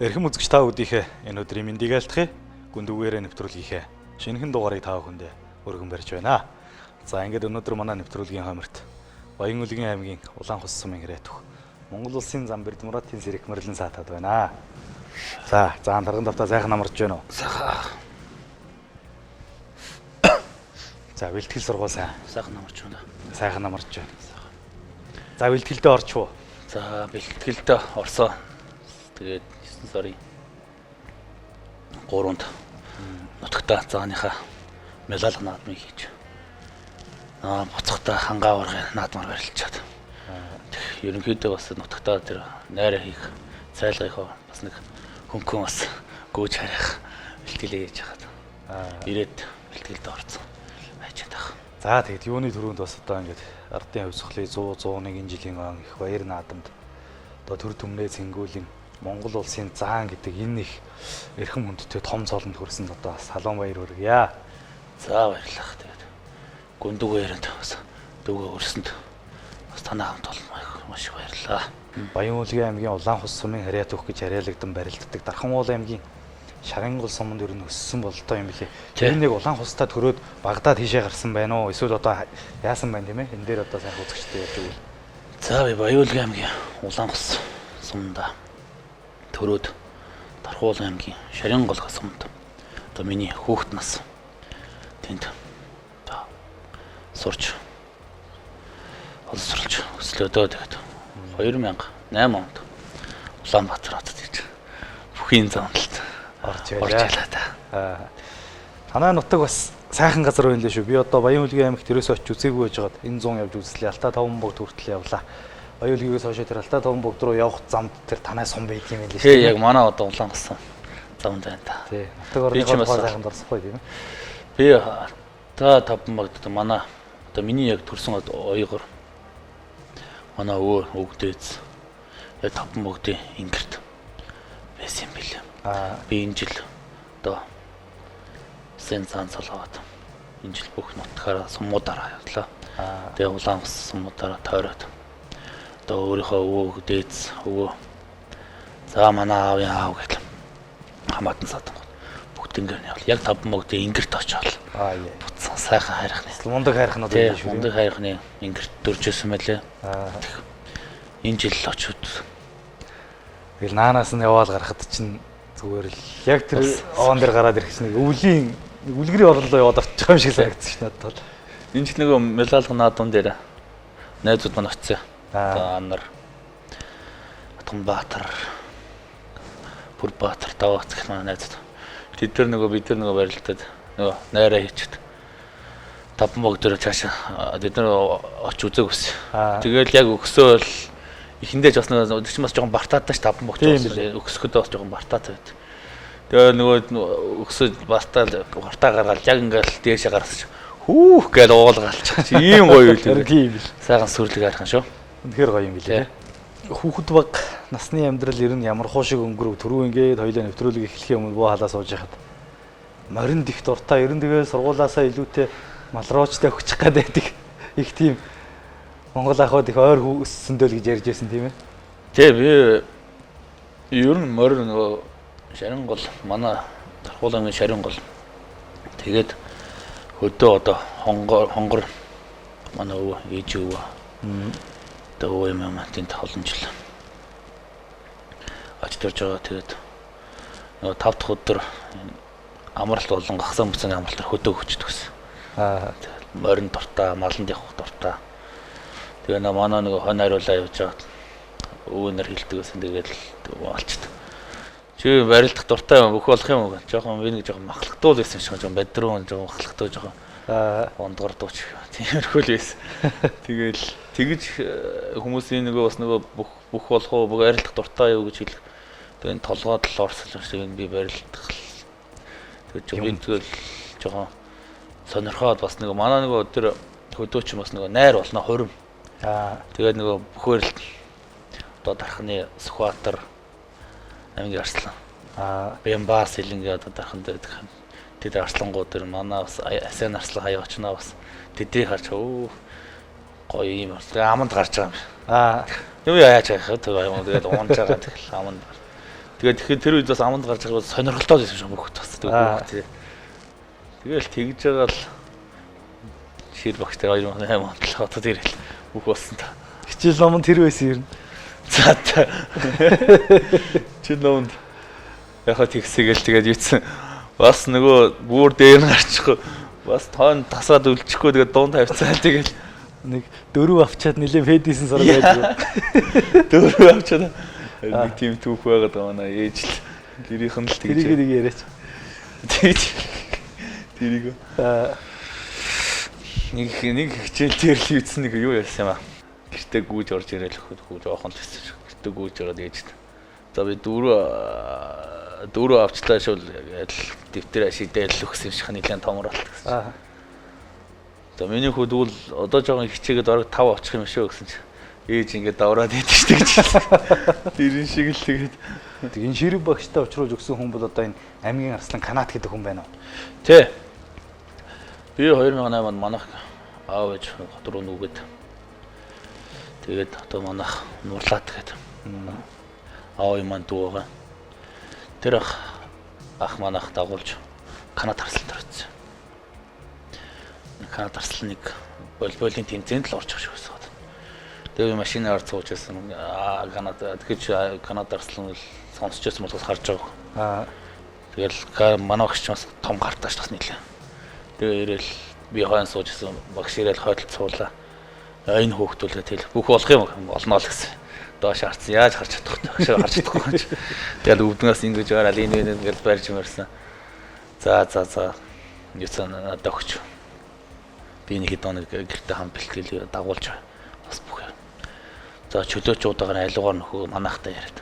Эрхэм үзэгч та бүдийнхээ энэ өдрийн мэндийг айлтгая. Гүндүүгээрээ нэвтрүүлгийнхээ шинэхэн дугаарыг та бүхэндээ өргөн барьж байна. За ингээд өнөөдөр манай нэвтрүүлгийн хамарт Баян Улгийн аймгийн Улаанхус сумын Хэрэгтөх Монгол улсын зам Бердмуратын Сэрэг Мэрлэн саатаад байна. За тарган давтаа сайхан амарч байна уу? Сайхан. За бэлтгэл сургууль сайхан амарч байна. Сайхан амарч байна. За бэлтгэлдээ орч уу? За бэлтгэлдээ орсоо. Тэгээд 9 сарын 3-нд нутагтаа зааныхаа медаль наадмыг хийж буцахтаа хангаа ургын наадмаар барилчаад. Ерөнхийдөө бас нутагтаа тэр найраа хийх, цайлгахаа бас нэг хөнгөн бас гүйж харих бэлтгэлээ хийж хаад. Ирээд бэлтгэлд орсон байж байгаа. За тэгэд юуны төрөнд бас одоо ингээд ардын хувьсгалын 100-101 жилийн он их баяр наадамд одоо төр төмнөө цэнгүүлийн Монгол улсын заан гэдэг энэ их эрхэм хүндтэй том цолонд хүрсэн одоо салон баяр хүргье. За баярлалаа. Тэгээд гүндүүгээрээ бас дүүгээ өрсөнд бас танаа хамт олно маш их баярлалаа. Баян Улгийн аймгийн Улаанхус сумын Харьяатүх гэж харьяалагдсан барилддаг Дархан уул аймгийн Шагангол суманд ер нь өссөн болтой юм билээ. Тэр нэг Улаанхустай төрөөд Багдад тийшээ гарсан байна уу? Эсвэл одоо яасан байна тийм ээ? Энэ дээр одоо сайхан үзэгчтэй ярьж өгвөл. За би Баян Улгийн аймгийн Улаанхус сумда төрөөд Дархан уул аймгийн Шагангол сумд одоо миний хүүхэд нас тэнд сурч олсорлж өслөөдөө тэгээд 2008 онд Улаанбаатар хотод ирж бүхийн замналт орж ялаа та. Танай нутаг бас сайхан газар байна лээ шүү. Би одоо Баян Улгийн аймагт ерөөсөө очиж үзээгүй байжгаад энэ 100 явж үзлээ. Алтаа таван богд хүртэл явлаа. Баян Улгийгээс хойш тэр Алтаа таван богд руу явах замд тэр танай сум байдаг юм байна лээ шүү. Тий, яг манай одоо Улаанхус замд байна та. Тий. Нутаг орны холбоо сайхан дурсахгүй тийм ээ. Би та таван богд манай одоо миний яг төрсэн оёгоор манай өвгдөөц яг таван богдын ингэрт байсан юм билээ. Би энэ жил одоо сэн цаан солоод энэ жил бүх нутгаараа сумуудаараа явлаа. Тэгээ Улаанхус сумуудаараа тойроод одоо өөрийнхөө өвөө дээдс өвөө за манай аавын аав гэл хамаатан садан бүгд ингэ явал яг таван богдын ингэрт очоод буцсан сайхан хайрхны мундаг хайрхнууд байна шүү. Мундаг хайрхны ингэрт дөржсэн мэлээ. Энэ жил очоод тэгэл наанаас нь яваал гарахад чинь зүгээр л яг тэр оон дээр гараад ирэх чинь өвлийн үлгэрийн орлоо яваад орчих юм шиг санагдсан ш надад. Энэ жил нөгөө медаль наадам дээр найзууд маань очив. Одоо Анар Атганбаатар Бүрбаатар Даваац гэх манай найзууд. Бид нар барилдаад нөгөө найраа хийчихэд таван богд дээр цаашаа бид нар очиж үзээг байсан. Тэгэл яг өгсөөл эхэндээ ч бас нэг чинь бас жоохон бартаатай ш таван богд өгсөхөд бас жоохон бартаатай байд. Тэгээ нөгөө өгсөж бартаа гаргаад яг ингээл дээшээ гарсан ш. Хүүх гэж уулгаалч. Ийм гоё үйл юм. Сайхан сүрлэг хайрхан шүү. Үнэхээр гоё юм билээ. Хүүхэд баг насны амьдрал ер нь ямар хуу шиг өнгөрөв түрүү ингээд хоёлаа нэвтрүүлэг эхлэхийн өмнө буу халаа сууж яхад моринд их дуртай ер нь тэгээ сургуулаасаа илүүтэй малруучтай өгчих гэдэг их тийм Монгол ахуйд их ойр өссөндөө л гэж ярьж байсан тийм ээ. Тий би ер нь морь нөгөө Шарингол манай Дархуулын Шарингол тэгээд хөдөө одоо хонгор манай өвөө ээж өвөө одоо өвөө юм тэнд олон жил очиж байгаа. Тэгээд нөгөө 5 дахь өдөр амралт болон гахсан бүцэн амралтаар хөдөө хөчдөг гэсэн. Морин дуртай, маланд явах дуртай. Тэгээ манай нөгөө хон хариулаа явж байгаа өвөнөр хилдэг гэсэн тэгээд алчдаг. Чи барилдах дуртай бүх болох юм уу? Жохон би нэг жохон махлагтуул байсан шиг жохон бадруу жохон махлагтуу жохон ондгордууч тиймэрхүү л байсан. Тэгэл тэгж хүмүүсийн нөгөө бас нөгөө бүх болох уу бүх арилдах дуртай юу гэж хэлэх. Тэгээд толгойд л орсолж шиг би барилдах. Тэгээд жохон сонирхоод бас нөгөө манай нөгөө тэр хөдөөч бас нөгөө найр болно хурим. Тэгээд нөгөө бүхээр л одоо Дарханы Сүхбаатар аймгийн Арслан. Бямбас хилэнгээ одоо Дархан дээр тэд арслангууд дэр манай бас Асен арслан хаяа очноо бас тэдийг харж гоё юм. Аманд гарч байгаа юм. Юу яаж яах вэ? Тэгээд уунж байгаа тэгэл аманд. Тэгээд тэгэхээр тэр үед бас аманд гарч байгаа бол сонирхолтой байсан шүү мөхөт бас. Тэгэл тэгж байгаа л шир багштай 2008 онд л одоо тэр бүх болсон та. Хичээл номонд тэр байсан юм. За та. Чи номонд яхаа тэгсэгээл тэгээд юуцсан бас нөгөө бүр дээр нь гарчихгүй бас тоон тасаад үлчихгүй тэгээд дунд тавьцаа тэгээд нэг 4 авчаад нэлээ фэдисэн сар байдаг. 4 авчаад нэг тийм түүх байгаад байгаа манай ээж л тэрийнх нь л тэгж тэрийг яриач. Тэгж тэрийг нэг хичээл дээр л үйдсэн нэг юу ярьсан юм аа. Гэртээ гүйж орж ирэл хүү жоохон төсөж. Гэртээ гүйж ороод ээж. За би 4 авчлаа шул дэвтэр ашигдэл өгсөн шиг нэлээд томролт гэсэн. За миний хүүд одоо жоохон хичээгээд орог 5 авчих юм шүү гэсэн чи ээж ингээд давраад идэв шүү гэж. Тэрэн шиг л тэгээд энэ ширэг багштай уулзруулж өгсөн хүн бол одоо энэ аймгийн Арслан Канат гэдэг хүн байна уу? Тэ. Би 2008 онд манайх аав ээж хот руу нүгэд. Тэгээд одоо манайх нуурлаад тэгээд аав маань дүү байгаа. Тэр ах манайх дагуулж Канад Арсланд орсон. Канад Арслан нэг волейболын тэмцээнд л орж байгаа шүү гэсэн. Тэгээ машинаар орж сууж байсан. Канад тэгэж Канад Арслан л сонсч байсан болохоос харж байгаа. Тэгэл манай багш ч бас том гартаа ш бас нийлээ. Тэгээ ирээл би хойно сууж байсан. Багш ирээл хойдолд суулаа. Энэ хөөхтүүлээ тэл бүх болох юм олноо л гэсэн. Доош харцсан. Яаж харж чадах вэ? Харж чадахгүй. Тэгэл өвдгөөс ингэж гараад энэ ингээл барьж мэрсэн. За. Юусан надад өгч. Би нэг хэд хоног гэртээ хам бэлтгэл дагуулж бас бүх. За чөлөөчүүдээр айлуугаар нөхөө манайхтай яриад.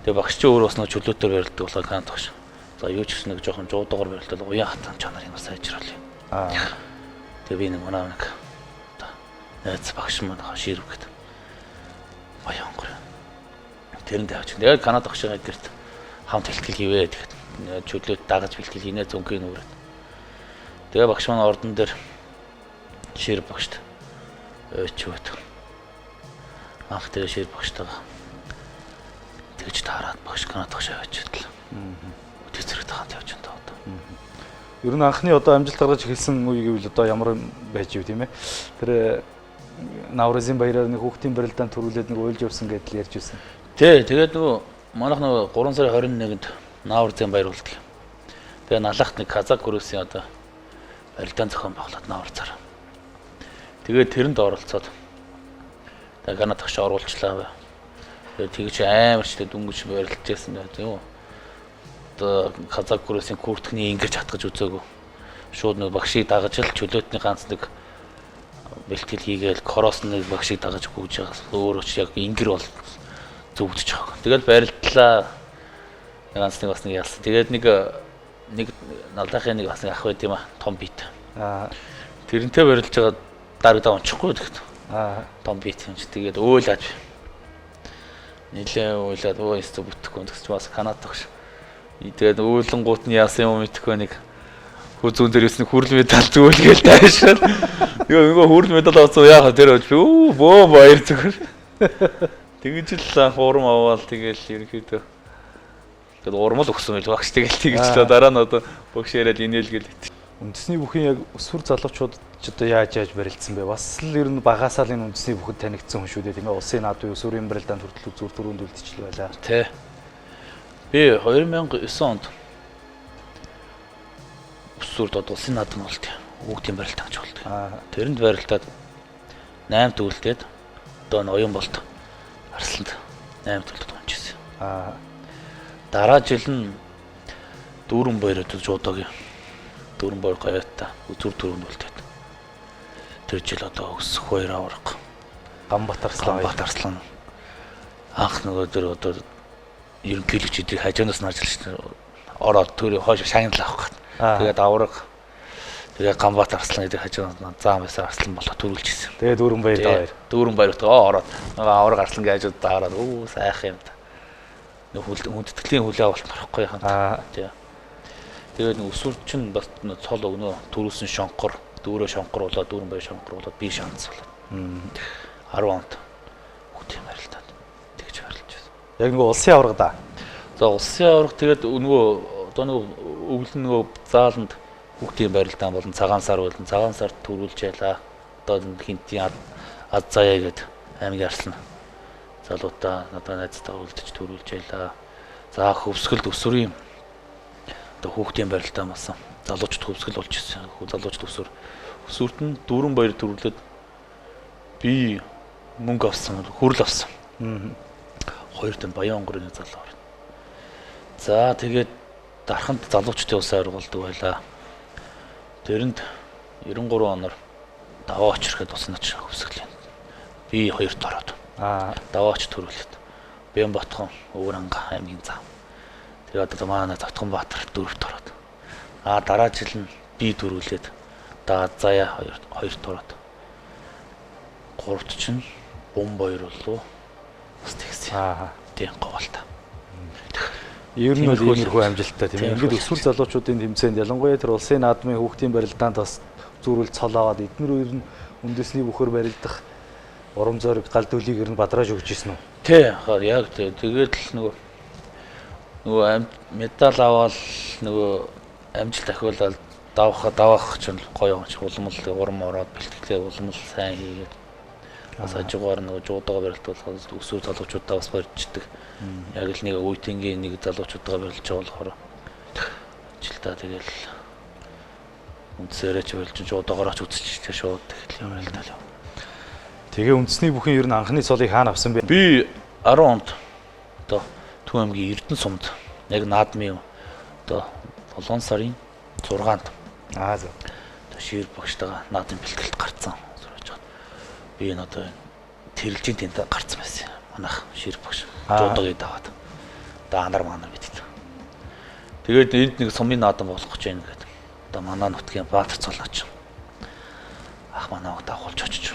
Тэгээ багш чи өөрөө бас нэг чөлөөтөр барилдаг болоо кант багш. За юу ч гэсэн нэг жоохон жуудаагаар барилдал уян хатан чанарын бас сайжруулъя. Тэгээ би нэг манай нэг найз багш маань ширв гэдэг. Баян гөр. Тэрэнд явж. Тэгээ Канада багшаа гэрт хамт бэлтгэл хийвээ тэгээд чөлөөт дагаж бэлтгэл хийнэ зөнгөний нүрээд. Тэгээ багш маань ордон дээр ширв багшд өчөөд. Ах тэгээ ширв багштайгаа тэгж таарад багш Канада багшаа очиод л. Тэцэрэг тахад явж энэ одоо. Ер нь анхны одоо амжилт гаргаж эхэлсэн үе гэвэл одоо ямар байж ив тийм ээ. Тэр Наврозын баяраар нэг хүүхдийн барилдаанд төрүүлээд нэг уйлж явсан гэдэл ярьж байсан. Тий, тэгээд нөгөө манайх нөгөө 3 сарын 21-нд Наврозын баяр болдог. Тэгээ налахт нэг казак хөрөөсийн одоо барилдаан зохион байгуулад Наврозаар. Тэгээд тэрэнд оролцоод тэгээ Канада багш оруулчлаа. Тэгээд тэгж амарчтай дүнгэж барилдаж байсан байх тийм үү. Одоо казак хөрөөсийн курткны ингэж хатгаж үзээгүй. Шууд нөгөө багшийг дагаж л чөлөөтний ганц нэг бэлтгэл хийгээл коросны багшийг дагаж гүйж байгаас өөрөө ч яг ингэр бол зүгдэж байгаа. Тэгэл барилдлаа. Ганц нэг бас нэг ялсан. Тэгээд нэг налдаахын нэг бас нэг ах байт юм а том бит. Тэрнтэй барилж байгаа дарагдаа унчихгүй тэгэхэд. Том бит юм чи тэгээд өөлаад. Нилээ өөлаад өөс бүтэхгүй гэсэн чи бас Канада багш. Тэгээд өөөлөнгуут нь яасан юм мэдэхгүй нэг зүүн дээрээс нэг хүрл медаль зүгэлгээл таашаад. Нөгөө хүрл медаль авсан яах вэ тэр би бөө баяр зүгээр. Тэгэж л хурам аваад тэгэл ерөнхийдөө тэгээд урмал өгсөн байл багш тэгэл тэгэж л дараа нь одоо багш яриад инээлгээл. Үндэсний бүхэн яг өсвөр залуучууд ч одоо яаж барилдсан бэ? Бас л ер нь багасаал энэ үндэсний бүхэд танигдсан хүн шүү дээ тийм ээ. Улсын наад буюу өсвөрийн барилдаанд хүртэл зүр төрөнд үлдчихл байлаа. Тэ. Би 2009 онд өсвөрд одоо улсын наадам болт. Хүүхдийн барилдаан гэж болт. Тэрэнд барилдаад 8 төвлөлтөд одоо ноён болт. Арсланд 8 төвлөлтөд онжсэн. Дараа жил нь дүүрэн баярууд жуудаагийн дүүрэн баяр гоёотта зүр төрөнд болт. Тэр жил одоо өсөх 2 авраг. Ганбат Арслан. Анх нөгөө тэр одоо ерөнхийлөгч эдийг хажуунаас нарж ирсэн. Ороод төрөө хойш шагнал авах гад. Тэгээд авраг. Тэгээ Ганбат Арслан эдийг хажуунаас заам байсан Арслан болоо төрүүлчихсэн. Тэгээ дүүрэн баяр ороод авраг Арслан гэж хажууд даараад сайх юм та. Хүндэтгэлийн хүлээ авалт марахгүй хаа. Тэгээд өсвөр чинь бас цол өгнө төрүүлсэн шонкор, дүүрээ шонкор болоод дүүрэн баяр шонкор болоод би шанц болоод. 10 онд хүүхдийн барилдаанд тэгж барилж байсан. Яг нэг улсын авраг да. За улсын аварга тэгээд нөгөө одоо нөгөө өвлөн нөгөө зааланд хүүхдийн барилдаан болон цагаан сар болон цагаан сард төрүүлж ялаа. Одоо хинтийн ад заяа гээд аймгийн арслан залуудаа одоо найзтайгаа үлдэж төрүүлж ялаа. За хөвсгөлд өсвөрийн одоо хүүхдийн барилдаан болсон. Залуучууд хөвсгөл болж ирсэн. Залуучууд өсвөрт нь дүүрэн баяр төрүүлээд би мөнгө авсан, хүрэл авсан. Хоёр тань Баян онгорын залуу байна. За тэгээд дарханд залуучдын улсын аварга болдог байлаа. Тэрэнд 93 оноор даваа очроход усан нач хөвсгөл юм. Би хоёрт ороод. Даваач төрүүлээд. Бямбатхан Өвөранга аймгийн зам. Тэгээд одоо манай Завтганбаатар дөрөвт ороод. Дараа жил нь би төрүүлээд заяа хоёрт ороод. Гуравт чинь Бомбойр болов. Бас тэгсэн. Тийм говьалтай. Ер нь бол иймэрхүү амжилттай тийм. Ингээд өсвөр залуучуудын тэмцээнд ялангуяа тэр улсын наадмын хүүхдийн барилдаанд бас зүүрүүл цол аваад эдгээр хоёр нь үндэсний бүхөр барилдах урам зориг гал дүлийг ер нь бадрааж өгч ирсэн үү? Тий, яг тий. Тэгээд л нөгөө медаль аваад нөгөө амжилт ахиулаад давах чинь гоё юм чи уламл урам ороод бэлтгэлээ уламл сайн хийгээд бас ажгаар нөгөө жуудаа барилдуулахад өсвөр залуучуудаа бас барьждаг. Яг л нэг үеийнгийн нэг залуучуудаа барилж байгаа болохоор ажилтаа тэгэл үндсээрээ ч барилж жуудаагаараа ч үзчихлээ шууд тэгэл юм л даа. Тэгээ үндэсний бүхэн ер нь анхны цолыг хаана авсан бэ? Би 10 онд одоо Түн аймгийн Эрдэнэ сумд яг наадмын одоо 7 сарын 6-нд за. Шир багштайгаа наадмын бэлтгэлд гарцсан. Би энэ одоо тэрэлжийн тэнд гарцсан байсан. Манайх шир багш жуудагыг даваад. Одоо анар манар мэдээ. Тэгээд энд нэг сумын наадам болох гэж байна гэдэг. Одоо манай нутгийн Баатар цолооч. Ах манайг дагуулж очиж.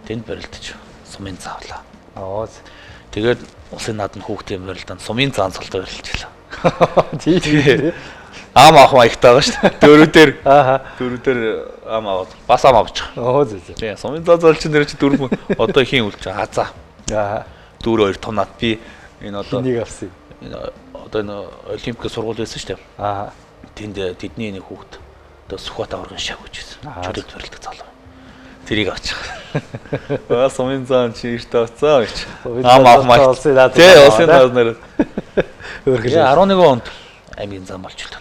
Тэнд барилдаж сумын заавлаа. Тэгээд улсын наадам хүүхдийн барилдаанд сумын заан цолд барилжлаа. Тийм. Ам авах маягтай байгаа шүү дээ. Дөрүүдээр ам аваад бас ам авч байгаа. Тийм. Сумын заа залчин дээр чи дөрөв одоо хийн үлч байгаа. Дөрөв хоёр тонаад би энэ одоо нэг авсан. Энэ одоо энэ олимпик сургууль байсан шүү дээ. Тэнд тэдний нэг хүүхд одоо Сүхбат аваргын шав гэж байсан. Чөлөөт барилдаг залуу. Тэрийг авч байгаа. Сумын заа чи иртэ авцаа гэж. Ам авах маягтай. Тийм. Улсын наадмаар. 11 онд аймгийн зам болчихлоо.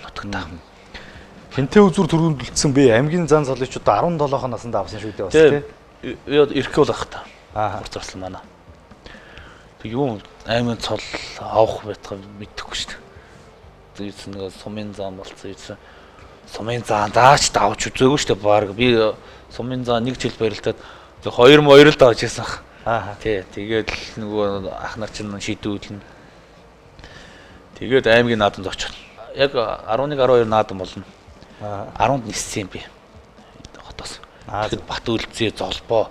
Хинтээ үзүр төрүүлсэн бэ? Аймгийн зан залуучууд 17 наснд авсан шүү дээ бас тийм. Ирэхгүй л ах та. Урцарсан манай. Тэг юу аймгийн цол авах байтгаа мэдэхгүй шүү дээ. Тэгээд нэг сумын зам болцсон ийсэн. Сумын заа даач давж үзээгүй шүү дээ баг. Би сумын заа нэг жил барилдаад 2 л давж байсан. Тий. Тэгээд нөгөө ах нар чинь шийдүүлнэ. Тэгээд аймгийн наадамд очив. Яг 11-12 наадам болно. 10-нд ниссэн би. Хотоос. Тэгэхэд Бат үлзээ золбоо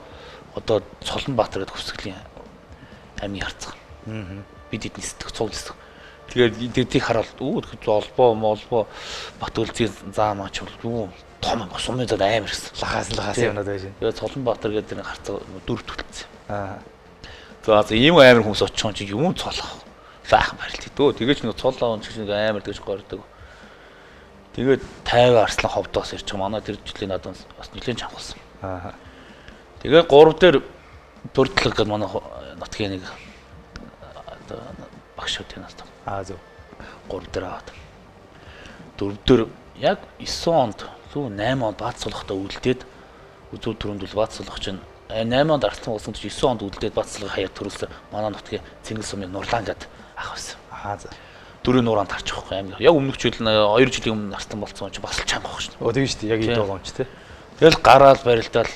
одоо Цолонбаатар гэдэг хөвсгөлийн аймгийн харцаг. Бид эд нисдэг, цуг нисдэг. Тэгээд тэдийг хараад тэгэхэд золбоо, молбоо Бат үлзээ заамаач юу том юм сумын зад амар гэсэн. Лахаас юмнууд байж. Тэгээд Цолонбаатар гэдэг нэг харцаг дөрөв төлцсөн. За ийм амар хүмүүс очихон чи юм цолох. Баахан барилт дөө. Тэгээд нэг цоллоо ч нэг амар тэгж гордог. Тэгээд 50 арслан ховдоос ирж байгаа. Манай тэр жилийн надад бас нэлээд чангалсан. Тэгээд 3 дээр бүрдлэг гэдэг манай нутгийн нэг одоо багш үүдийн нас. Зөв. 3 дээр аваад. 4 дээр яг 9 онд зөв 8 онд бац сулахтаа үлдээд үзүүл төрөнд бол бац сулах чинь 8 онд арслан болсон ч 9 онд үлдээд бац сулах хаяа төрүүлсэн. Манай нутгийн Цэнгэл сумын Нурлаан гэдэг ах байсан. За. Дөрөв нууранд тарчих واخхой аймаг. Яг өмнөх жил 2 жилийн өмнө нарстан болцсон ч бас л чанга واخ шүү. Тийм шүү дээ. Яг ийм байгаа юм чи тий. Тэгэл гараал барилдаал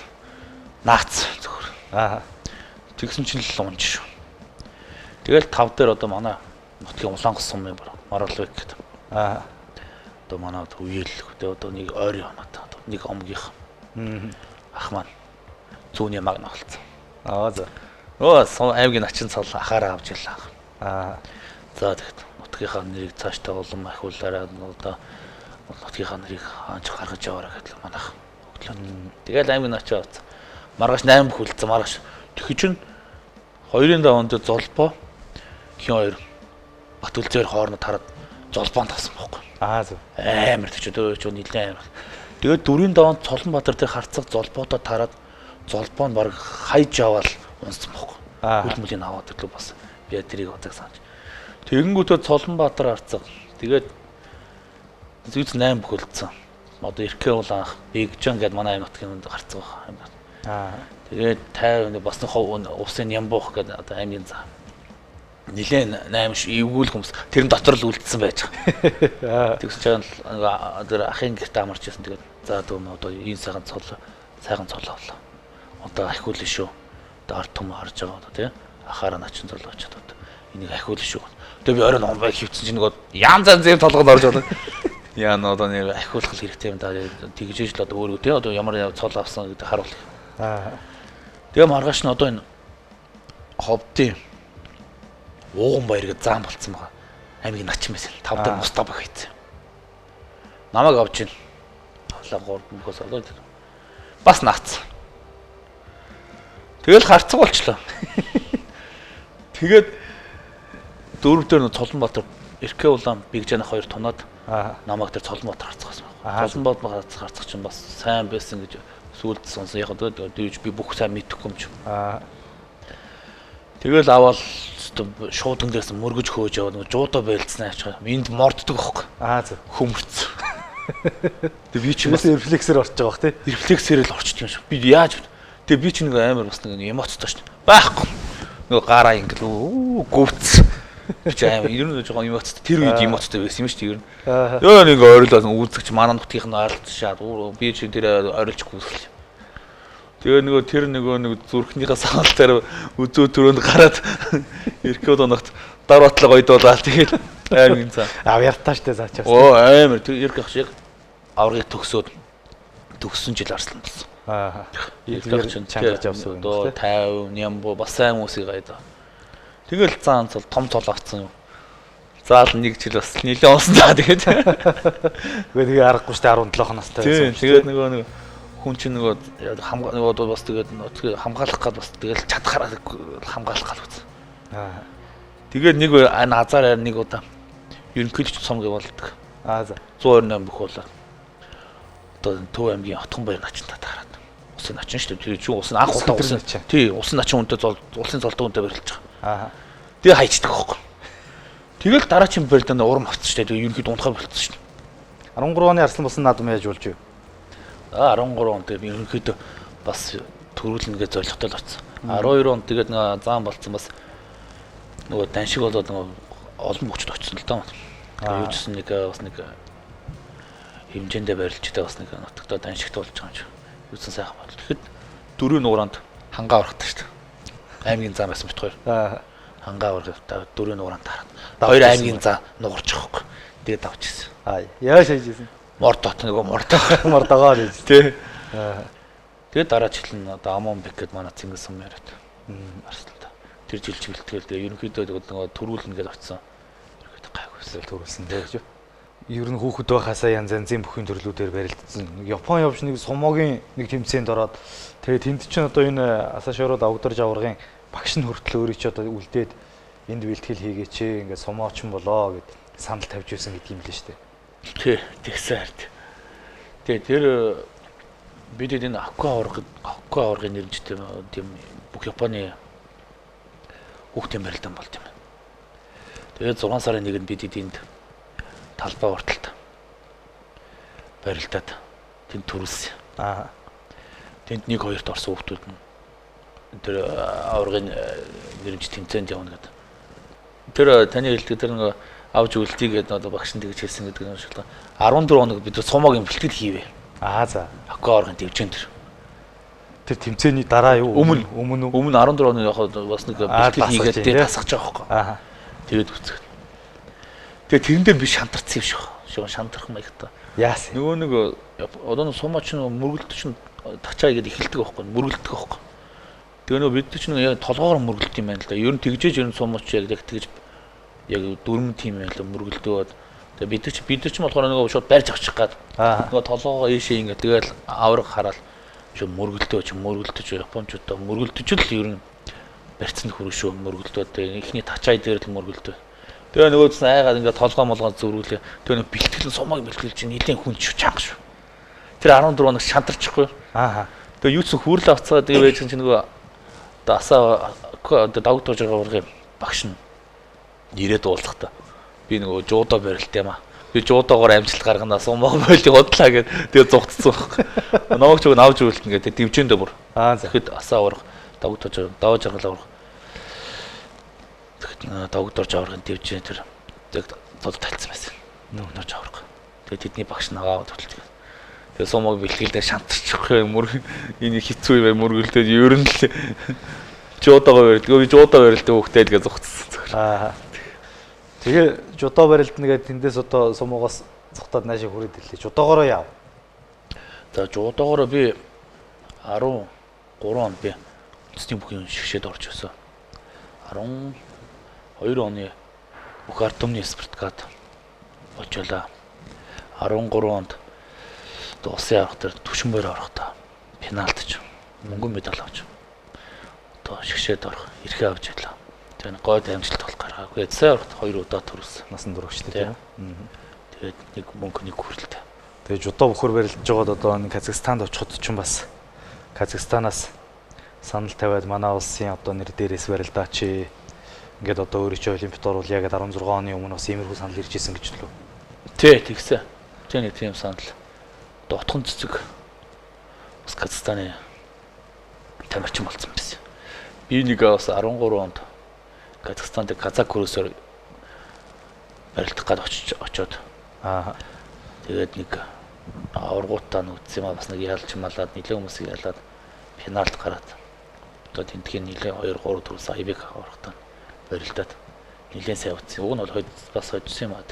наац зөвхөр. Тэгсэн чинь л унж шүү. Тэгэл 5 дээр одоо манай нутгийн Улаангас сумын Маралбек гэдэг. Одоо манай үеэл одоо нэг ойрын оноод нэг омгийнх. Ах маань зүүнний маг нагалцсан. За. Аймгийн начин цол ахаараа авч яллаа. За тэгэхэд нутгийнхаа нэрийг цаашдаа улам ахиулаарай одоо нутгийнхаа нэрийг хаанч гаргаж яваарай гэдэг манайх өглөө. Тэгэл аймгийн начаа авц. Маргааш 8 хүлцэн маргааш. Тэгэхэд чинь 2-ын даванд золбоо хин 2 Бат үлзээр хоорно тараад золбоонд авсан байхгүй. Зөв. Амар ч өөч нилээн амар. Тэгээд дөрвийн даваанд Цолонбаатар дээр харцаг золбоодоо тараад золбоонд баг хайж аваад унсан байхгүй. Хөл мөлийн аваад ирлээ бас. Би тэрийг удаг санаж. Тэгэнгүүтээ Цолонбаатар харцаг. Тэгээд зүйц 8 бүхэлдсэн. Одоо Иркэ уул анх Бигжан гэдэг манай аймагт гинэнд гарцсан байна. Тэгээд 50 бас усын Ямбуух гэдэг одоо аймгийн заа. Нилээн 8 эвгүүл хүмүүс тэрэн дотор л үлдсэн байж байгаа. Тэгс чаан тэр ахын гэрт амарч байсан. Тэгээд за дөө одоо энэ сайхан цол авлаа. Одоо ахиул шүү. Одоо ард том харж байгаа одоо тий. Ахаараа начин золоочод одоо энийг ахиул шүү. Тэгээ би оройн хомбай хөвцөн чинь нөгөө янз янзын толгойд орж байгаа. Яа н одоо нэг ахиулах хэрэгтэй юм да. Тэгжээж л одоо өөрөө тий одоо ямар цол авсан гэдэг харуул. Тэгээ маргааш нь одоо энэ ховдын ууган баяр гэж заан болцсон байгаа. Аймгийн начин байсан. 5 дахь Мустафа хийцэн. Намайг авч ийн. Авлаа 3 мөхөөс олоод бас наацсан. Тэгэл харцаг болчлоо. Тэгээд дөрөв дээр нь Цолонбаатар Иркэ улаан Бигжаны 2 тунаад намайг тэр Цолонбаатар харцгаасан. Цолонбаатар харцах чинь бас сайн байсан гэж сүулт сонсон. Яг одоо би бүх сайн мэдэхгүй юм ч. Тэгэл аваад шууд өндөөс мөргөж хөөж яваад нэг жуудаа байлцсан ачаа. Энд морддог байхгүй. Зөв. Хөмөрцөн. Тэгээ би ч бас рефлексээр орж байгаа бах тий. Рефлексээр л орчдөг юм шиг. Би яаж тэгээ би ч нэг амар бас нэг эмоцтой шүү дээ. Байхгүй. Нөгөө гараа ингээл гүвц. Би ч амар ер нь жоохон эмоцтой. Тэр үед эмоцтой байсан юм шүү дээ ер нь. Ёо нэг ойрлоод үүсгэж манай нутгийнх нь ойлцшаад би ч тэр ойрлж гүйсгэл. Тэгээ нөгөө тэр нэг зүрхнийхээ санаалтаар үзүү төрөнд гараад Иркэ доногт дор батлага ойдуулаад тэгээд аймгийн цаа. Авьяартаа штэ заачаас. Амар тэр Иркэ шиг аврагыг төгссөн жил арслан болсон. Иркэ чинь чангарч явсан юм байна. 50 Нямбу бас сайн хүмүүсийг гайдаа. Тэгэл цаан цол том цол авцсан юм. Заал нэг жил бас нэлээд онсон даа тэгээд. Тэгээ аргагүй штэ 17 настай байсан. Тэгээд нөгөө хүн чинь нөгөө бас тэгээд хамгаалах гал бас тэгэл чадхаараа хамгаалах гал үз. Тэгээд нэг назаар нэг удаа ерөнхийлөгч цомог болдог. За 128 бүх болоо. Одоо Төв аймгийн Отгон баяр начинтаа таарад. Усын начин шүү дээ. Тэр чинь усын анх удаа усын. Тий, усын начин үнтэй улсын золтой үнтэй барилж байгаа. Тэгээ хайчдаг байхгүй. Тэгэл дараагийн барилдаанд урам авцсан шүү дээ. Тэгээ ерөнхийд унтахаа болцсон шүү дээ. 13 оны арслан болсон наадам яаж болж юу? 13 он дээр ерөнхийдөө бас төрүүлнэ гэж зорилготой л очсон. 12 он тэгээд нэг заан болцсон бас нөгөө даншиг болоод нөгөө олон бүчд очсон л доо. Тэгээд юу ч гэсэн нэг бас нэг хэмжээндээ барилжтай бас нэг нутагтаа даншигт болж байгаа юм чи. Юусэн сайхан бол. Тэгэхэд 4 нууранд хангаа урахтай шүү дээ. Аймгийн зам байсан бит хоёр. Хангаа урах 4 нууранд тараад. Хоёр аймгийн зам нугарч байгаа хөөх. Тэгээд авч ирсэн. Яаж хийжсэн? Мордот нөгөө мордогоо гэж тий. Тэгээд дараа жил нь одоо Амон Бек гэдэг манай Цингис сум яриад арслаа. Тэр жил чиглэлтгэл тэгээ ерөнхийдөө нөгөө төрүүлнэ гэж очсон. Ерөнхийдөө гайгүйсэл төрүүлсэн дээ гэж. Ер нь хүүхэд байхасаа янз янзын бүхний төрлүүдээр барилдсан. Япон явж нэг сумогийн нэг тэмцээнд ороод тэгээ тэнд чинь одоо энэ Асашород авгдарж аваргын багш нь хүртэл өөрөө ч одоо үлдээд энд бэлтгэл хийгээч ингээд сумооч юм болоо гэд санал тавьж байсан гэдэг юм л шүү дээ. Тий, тэгсэн хард. Тэгээ тэр бид энэ Аква аваргын нэрмжтэй тийм бүх Японы хүүхдийн барилдаан болт юм. Тэгээд 6 сарын 1-нд бид энд талбай урталт барилдаад тэнд төрүүлсэн. Тэнд 1-2-т орсон хүүхдүүд нь тэр аваргын нэрмж тэмцээнд явна гэдэг. Тэр таны хэлдэг тэр нэг авж үлдээ гэдэг одоо багш нь тэгж хэлсэн гэдэг юм шиг л 14 хоног бид цомогийн бэлтгэл хийвэ. За. Аква аваргын дэвжэн тэр тэмцээний дараа юу? Өмнө 14 хоног яг бас нэг бэлтгэл хийгээд тэгээ тасгаж байгаа байхгүй. Тэгээд үцгэв. Тэгээ тэрэн дээр би шантарсан юм шиг. Шантарх маягтай. Яасан. Нөгөө нэг одоо нэг сумаач нэг мөргөлт чинь тачаа игээд эхэлдэг байхгүй. Мөргөлдөх байхгүй. Тэгээ нөгөө бид чинь яг толгоогоор мөргөлт юм байна л да. Ер нь тэгжээж ер нь сумаач яг тэгж яг дөрмөн тим байл мөргөлдөөд тэгээ бид ч болохоор нөгөө шууд барьж авчих гад нөгөө толгоогоо ийшээ ингээд тэгэл авраг хараад шууд мөргөлдөж японочдоо мөргөлдөж л ер нь барьцанд хүрэх шүү мөргөлдөөд тэгээ ихний тачаа дээр л мөргөлдөө Тэгээ нөгөө зүс айгаад ингээд толгой молгоо зөрүүлээ. Тэгээ нөгөө бэлтгэл сумаг бэлтгэл чинь нэлийн хүн шүү чанга шүү. Тэр 14 хоног шантарчихгүй. Аа. Тэгээ юу ч хүүрлээ авцгаа тэгээ байж чинь нөгөө дасаа доктор жаагаар багш нь ирээд уулзахтаа би нөгөө жуудаа барилт юм аа. Би жуудагаар амжилт гаргана сумаг бойлыг удлаа гэд тэгээ зугтцсан байхгүй. Ноогч өг авж үйлтэн гэдэг дивжэндээ бүр. Аа тэгэхэд асаа урах доктор даваа жаргал урах. Доктор жаврын дивжэн тэр тод талцсан байсан. Доктор жаврах. Тэгээ тэдний багш наваад төлдөг. Тэгээ сумаг бэлтгэлдээ шантарчих юм энэ хэцүү юм мөргөлдөө ер нь л жуудагаа барилт. Би жуудаа барилт хөөхтэй тэгээ зугтсан. Аа. Тэгээ жудаа барилдна гэдэг тэндээс одоо сумуугаас цухтаад наашаа хүрээд ирлээ. Жудаагаараа яав. За жуудаагаараа би 13 онд би үндэсний бүхний шигшээд орж ирсэн. 12 оны бүх ард түмний спартакиад болжолаа. 13 онд улсын аврах дээр түвшинбээр орохдоо пенальтж мөнгөн медаль авч одоо шигшээд орох эрхээ авч ялаа. Тэгээ гойд амжилт болох гаргаагүй. Сайн ороход 2 удаа төрүүлсэн. Насан туршид тийм. Тэгээд нэг мөнгө нэг хүрэлтэй. Тэгээ жудаа бөхөр барилдж байгаад одоо Казахстанд очиход ч бас Казахстанаас санал тавиад манай улсын одоо нэр дээрээс барилдаач. Ингээд одоо өөрийнхөө олимпиад оруулъя гэдэг 16 оны өмнө бас иймэрхүү санал ирж исэн гэж лөө. Тий, тэгсэн. Тэ нэг тийм санал. Одоо утхан цэцэг бас Казахстаны тамирчин болсон байсан. Би нэг бас 13 онд Казахстанд казак хөрөөсөөр барилдах гээд очиод Аа. тэгээд нэг аваргуутаа нүдсэн юм бас нэг яалж малаад нэлээд хүмүүсийг ялаад пенальт гараад одоо тентхийн нэлээд 2 3 4 саябик аврахтаа барилдаад нэлээд сайн утсан. Уг нь бол бас хожсон юм аа.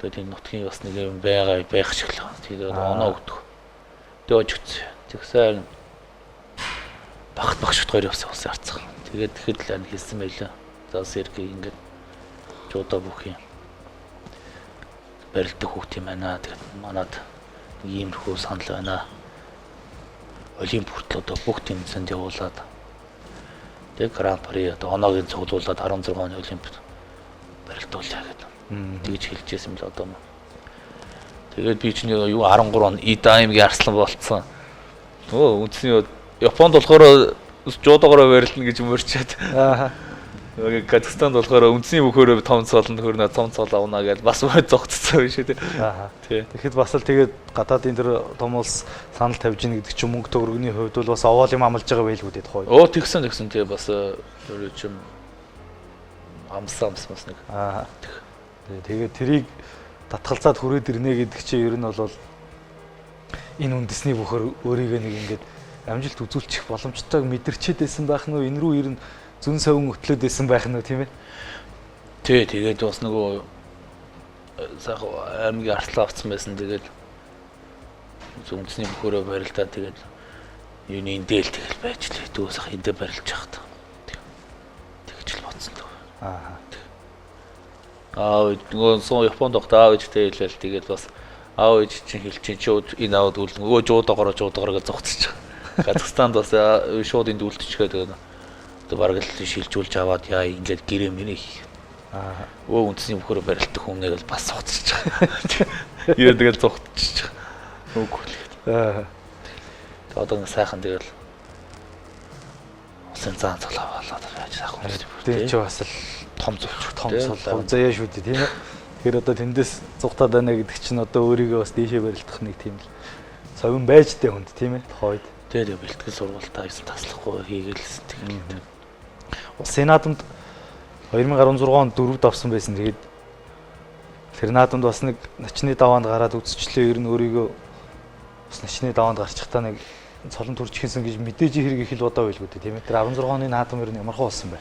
Тэгээд энэ нутгийн бас нэг юм байх шиг л. Тэгээд оноо өгдөг. Тэгээд очигдсан. Тэгсэн багт багшд хоёр явсан улсын арцах. Тэгээд тэгэхэд л ань хэлсэн байлаа. За сэргээ ингээд жуудаа бүх юм барилдаг хүүхд юм байна. Тэгээд манад иймэрхүү санал байна. Олимп хүртэл одоо бүх тэмцээнд явуулаад тэгээд Гран При одоо оноогийн цуглуулад 16 оны Олимпиад барилдуулъя гэдэг. Тэгж хэлжсэн юм л одоо. Тэгээд би чинь юу 13 он Идаимгийн арслан болцсон. Өө үндсний Японд болохоор жуудаагаараа барилдана гэж мөрчээд. Аа. Казахстанд болохоор үндсний бөхөөрөө том цолонд хөрнө том цол авна гэж бас зогтцсон юм шиг тий. Аа. Тэгэхэд бас л тэгээд гадаадын тэр том улс санал тавьж ийн гэдэг чинь мөнгө төгрөгний хувьд бол бас овоол юм амлаж байгаа байлгүй дээ тухай. Оо тэгсэн тий бас өөр юм амсамс нэг. Аа. Тэгээд тэрийг татгалзаад хүрээд ирнэ гэдэг чинь ер нь бол энэ үндэсний бөхөр өөрийгөө нэг ингээд амжилт үзүүлчих боломжтойг мэдэрчээд байсан байх нь энэ рүү ер нь зүн совин өтлөөд байсан байх нь тийм ээ. Тий, тэгээд бас нөгөө сах аймгийн арслан авсан байсан. Тэгээд үндэсний бөхөрөө барилдаа тэгээд юуны эндэл тэгэл байж л дүүс ах эндээ барилж яхад. Тэгж л бодсон л. Аа. Нөгөө сон Японд тогтоо аав ээжтэй хэлэл тэгээд бас аав ээж чинь хэлчин чи энэ аавд үл нөгөө жуудаагаараа гэж зогцчих. Казахстанд бас шууд энд үлдчихээ тэгээд одоо бараг л шилжүүлж аваад яа ингээд гэрээ миний аа өө үндэсний бөхөр барилдах хүнээ л бас сууцчих. Яа тэгэл зогтчих. Үгүй л. Аа. Одоо сайхан тэгэл усан цаан цолоо болоод байж сайхан. Тэр чи бас л том цол заяа шүү дээ тийм ээ. Тэгэхээр одоо тэндээс зугтаад байна гэдэг чинь одоо өөрийгөө бас дээшээ барилдах нэг тийм л совин байж дээ хүнд тийм ээ. Хойд. Тэгээд бэлтгэл сургалтаа гэсэн таслахгүй хийгээлсэн тэгээд. Улсын наадамд 2016 онд 4-д авсан байсан. Тэгээд тэр наадамд бас нэг начны даваанд гараад үзчихлээ. Ер нь өөрийгөө бас начны даваанд гарчих та нэг цолон төрж ихсэн гэж мэдээж хэрэг их л удаа байлгүй тийм ээ. Тэр 16 оны наадам ер нь ямар хөө болсон бэ?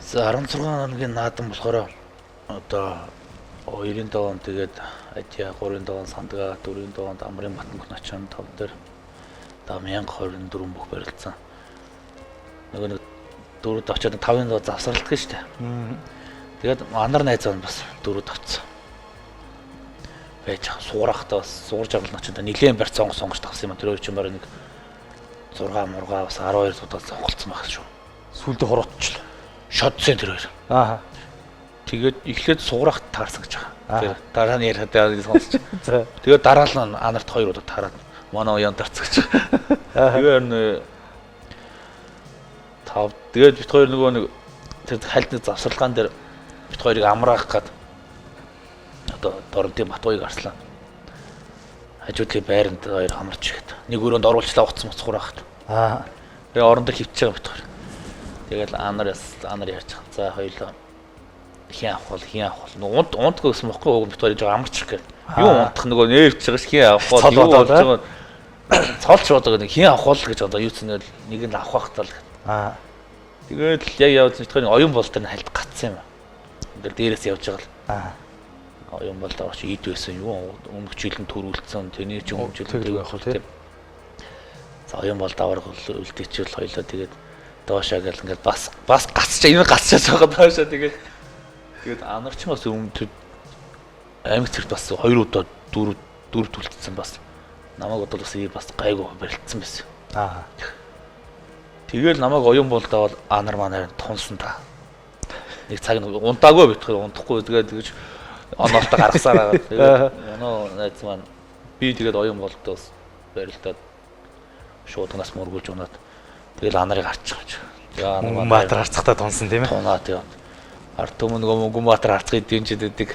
За 16 оногийн наадам болохоор одоо 2-ын даваанд тэгээд Адиа 3-ын даваанд Сандгаа 4-ын даваанд Амрын Батмөх Начаан 5 дээр 1024 бүх барилдсан. Нөгөө нэг 4-д очиод 5-ын даваа завсарлдаг шүү дээ. Тэгээд анар найз маань бас 4-д авцсан. Байж суурахтаа бас суурж авал начаа нилээн барь сонгож тавсан юм. Тэр хоёр ч юм бараг нэг 6 мургаа бас 12 удаа сонголцсон байх шүү. Сүүлдээ хороотчлаа. Шодсон тэр хоёр. Аа. Тэгээд эхлээд сугарахт таарсан гэж байгаа. Тэгээд дараа нь яриад сонсч. Тэгээд дараа нь анарт 2 удаа таараад манай уян тарцсан гэж байгаа. Тэгээд нэ тав тэгээд бит хоёр нөгөө нэг тэр хальтны завсарлагаан дээр бит хоёрыг амраах гээд одоо Дорнтын Батбаяг арслаа. Хажуудлын байранд хоёр хамарч ихэд нэг өрөөнд оруулчлаа уцсан уцхураахт. Тэгээ орондоо хөвчж байгаа бит хоёр. Тэгэл анар ярьж байгаа. За хоёулаа хин авах бол унтгүй гэсэн мөхгүй уг бит хоёр жоо амарчих гээд. Юу унтах нөгөө нэрвч байгаа ш хин авах бол юу болж байгаа. Цолч одоо нэг хин авах бол гэж одоо юу ч нэг нь авах тал. Тэгээд яг яваад бит хоёрын оюун бол дээр хальт гацсан юм. Ингээл дээрээс явж байгаа л. Оюун бол доош ид байсан юу өмнөх жилийн төрүүлсэн тэний ч өмнөх жилийн явах тийм. За оюун бол давар үлдээчихвэл хоёлоо тэгээд доошоо гэл ингээд бас гацч энэ гацчаас байгаа доошоо тэгээд анарчин бас өмнө аймаг зэрэг бас 2 удаа 4 төлөлдсөн бас намайг бодвол бас гайгүй барилдсан байсан. Тэгэл намайг оюун болдоо бол анар манаар тунсан та. Нэг цаг унтаагүй битгэр унтахгүй тэгээд тэгэж оноолтоо гаргасаар байгаа. Тэгээд найз маань би тэгээд оюун болдоос барилдаад шуудгаас мөргүүлж унаад тэгэл анарыг харчих. Яа Гүнбаатар харцахтаа тунсан тийм ээ. Тунаа тэгээд ард түмэн Гүнбаатар харцахыг дэмжиж өгдөг.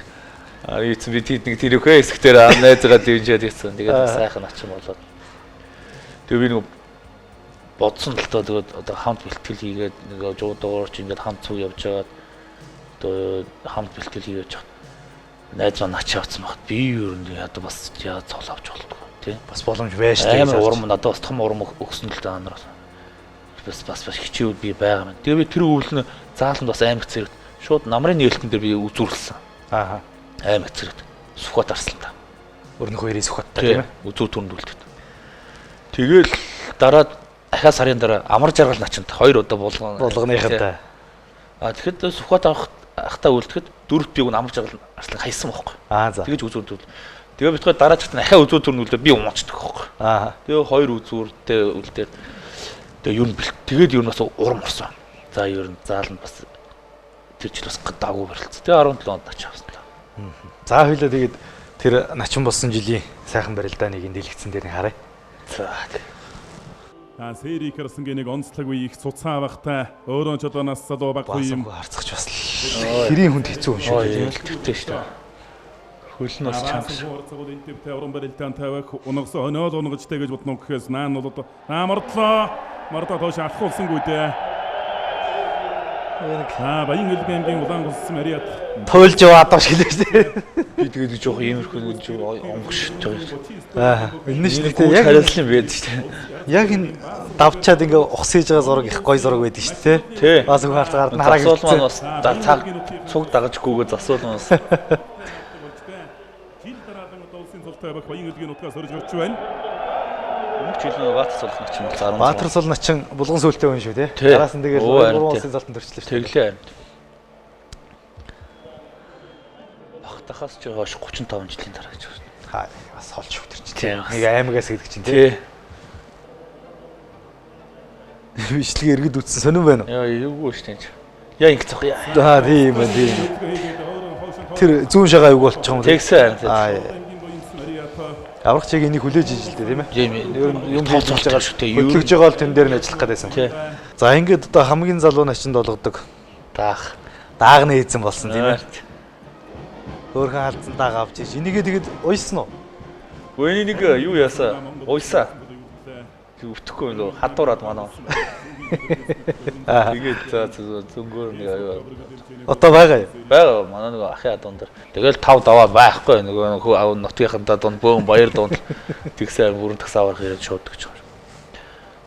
Ийц би тэд нэг тэр өхөө хэсгээр найзгаа дэмжиж өгсөн. Тэгээд сайхан очин болоод. Тэгээд би нэг бодсон л тоо тэгээд одоо хамт бэлтгэл хийгээд нэг жуудуурч ингээд хамт цуг явж байгаад одоо хамт бэлтгэл хийж байгаа. Найз маань ачаа авсан багт би юу юм одоо бас яа цол авч болтгоо тий. Бас боломж байж тээ. Амар урам надад бас том урам өгсөн л да анаар. Бас хичээвэл би байгаа юм. Тэгээ би тэр өвлөн зааланд бас аймаг зэрэг шууд намрын нээлтэн дээр би үзүүлсэн. Аймаг зэрэг Сүхбат арслан та. Өрнөх хоёрын Сүхбат та тийм ээ. Үзүү түрнд үлдээд. Тэгэл дараа ахаа сарын дараа амар жаргал начинт 2 удаа болгоныхаа та. Тэгэхэд Сүхбат ахтаа үлдэхэд 4-т бийг амар жаргал арслан хайсан байхгүй. За. Тэгэж үзүүрдүүл. Тэгээ бид хоёр дараа чигт ахаа үзүү түрнд үлдээд би умаачдаг байхгүй. Тэгээ 2 үзүүртэй үлдээд тэгээ юу тэгээд юу бас урам орсон. За ер нь зааланд бас тэр жил бас даагүй барилц. Тэгээ 17 онд нач авсан. За хоёлаа тэгээд тэр начин болсон жилийн сайхан барилдааныг дэлгэцэн дээр харъя. За. Сэрий Карсангийн нэг онцлоггүй их цуцаа авахтай өөрөө ч одоо нас залуу баггүй юм харцгач бас хэрийн хүнд хэцүү юм шүү дээ. Тэгтээ шүү дээ. Хөл нь бас чанга. Энтэвтэй уран барилдаан тавих унгасан хоноод унгажтай гэж бодно гэхээс наан бол одоо мордлоо тоош алхуулсангүй дээ. Баян гэлбэнгийн улаан гулсан мариад туйлж яваад доош гэлээ шүү дээ. Би тэгээд жоох иймэрхүү нэг жоо онгошж Энэ байгаа. нь шүү дээ. Яг хариулсан юм байдаг шүү дээ. Яг энэ давчаад ингээ ухс хийж байгаа зураг их гоё зураг байдаг шүү дээ. Бас үг харцгаар нь хараа засуул маань бас цаг цуг дагажгүйгээ засуул маань бас жил дараадан дуусын цолтой байх баян гэлгийн утгаас орж ирж байна. Өмнөх жил нэг Баатар сул начин бол 10. Баатар сул начин булган сүлтэй хүн шүү дээ. Араас нь тэгээд 3 улсын залтанд төрчлөө шүү. Тэглээ. Багтахаас ч хойш 35 жилийн дараа гэж байна. Бас холч хөвтөр чинь. Нэг аймагаас гэдэг чинь тий. Бичлэг иргэд үтсэн сонирн байна уу? Яа, эвгүй шүү дээ. Яа ингэ цох яа. Тийм байна тийм. Тэр зүүн шагаа юу болчих юм бэ? Тэгсэн. Аврах чиг энийг хүлээж иж л дээ тийм ээ. Юм хийж байгаа шүү дээ. Хөтлөж байгаа бол тэн дээр нь ажиллах гэдээсэн. За ингээд одоо хамгийн залуу начинд болгодог даагны эзэн болсон тийм ээ. Өөрхөн алдсан дааг авч иж. Энийгээ тэгээд уйсан уу? Гүний нэг юу яасаа? Уйсаа. Өвтөхгүй нөө хадуураад манаа. Тэгээд за зөнгөөр нэг аюу. Одоо байгаа юу? Бага манай нэг ахын адуун дээр. Тэгэл 5 даваа байхгүй нөгөө хөө нутгийнхандаа дунд бөөн баяр дунд тэгсээр бүрэн тагсаавар хэрэг шуудаг ч.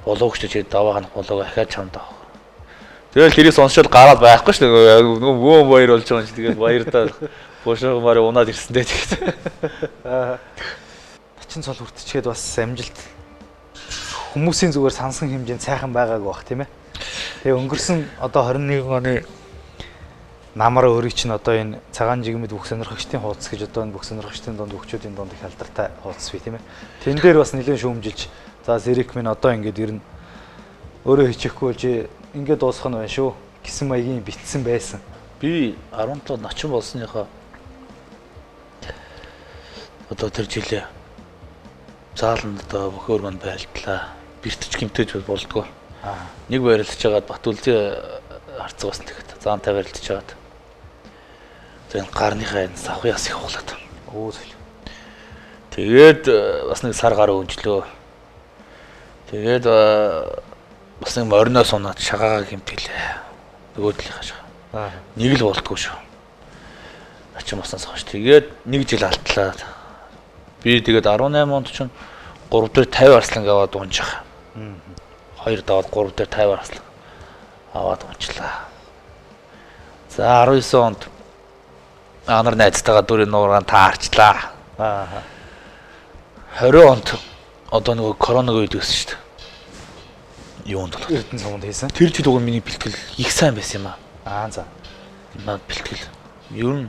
Болооч чи даваа ханах болоог ахиад чамд авах. Тэгэл тэрийг сонсчод гараад байхгүй ш нөгөө бөөн баяр болж байгаа юм чи тэгэл баярдаа бошоомаар унаад ирсэн дээ тэгт. Начин цол хүртчихэд бас амжилт хүмүүсийн зүгээр сансан хэмжээнд сайхан байгаагүй бах тийм ээ. Тэгээ өнгөрсөн одоо 21 оны намар өөрийг чинь одоо энэ цагаан жигмэд бүх сонирхогчдын хуудас гэж одоо энэ бүх сонирхогчдын дунд хөгчүүдийн дунд их алдартай хуудас бий тийм ээ. Тэн дээр бас нэлээд шүүмжилж за Зэрэг минь одоо ингээд ирнэ өөрөө хичихгүй чи ингээд дуусах нь байна шүү гэсэн маягийн битсэн байсан. Би 17 начин болсныхоо одоо тэр жилээ зааланд одоо бөхөр манд байлтлаа. Бэртэж гимтэж болдгоо. Нэг байрлаж байгаад Батүлзээ харцаг бас тэгэхэд заан тавиарлаж байгаад. За энэ гарныхаа энэ савхын яс их хуглаад. Өө зөв. Тэгээд бас нэг сар гаруй өнжлөө. Тэгээд бас нэг мориноос унаад шагаага гимтгэлээ. Нөгөөдлийнхаа шагаа. Нэг л болтгоо шүү. Начин боснаас хойш. Тэгээд нэг жил алтлаа. Би тэгээд 18 онд чинь 3 дээр 50 арслан аваад унжих. 2 даваад 3 дээр 50 арслан аваад унчлаа. За 19 онд анар найзтайгаа дүрийн нуургаан таарчлаа. 20 онд одоо нөгөө коронавиг үед өссөн шүү дээ. Юунд бол Эрдэнэ цомонд хийсэн. тэр жил уг миний бэлтгэл их сайн байсан юм аа. За. Наад бэлтгэл. Ер нь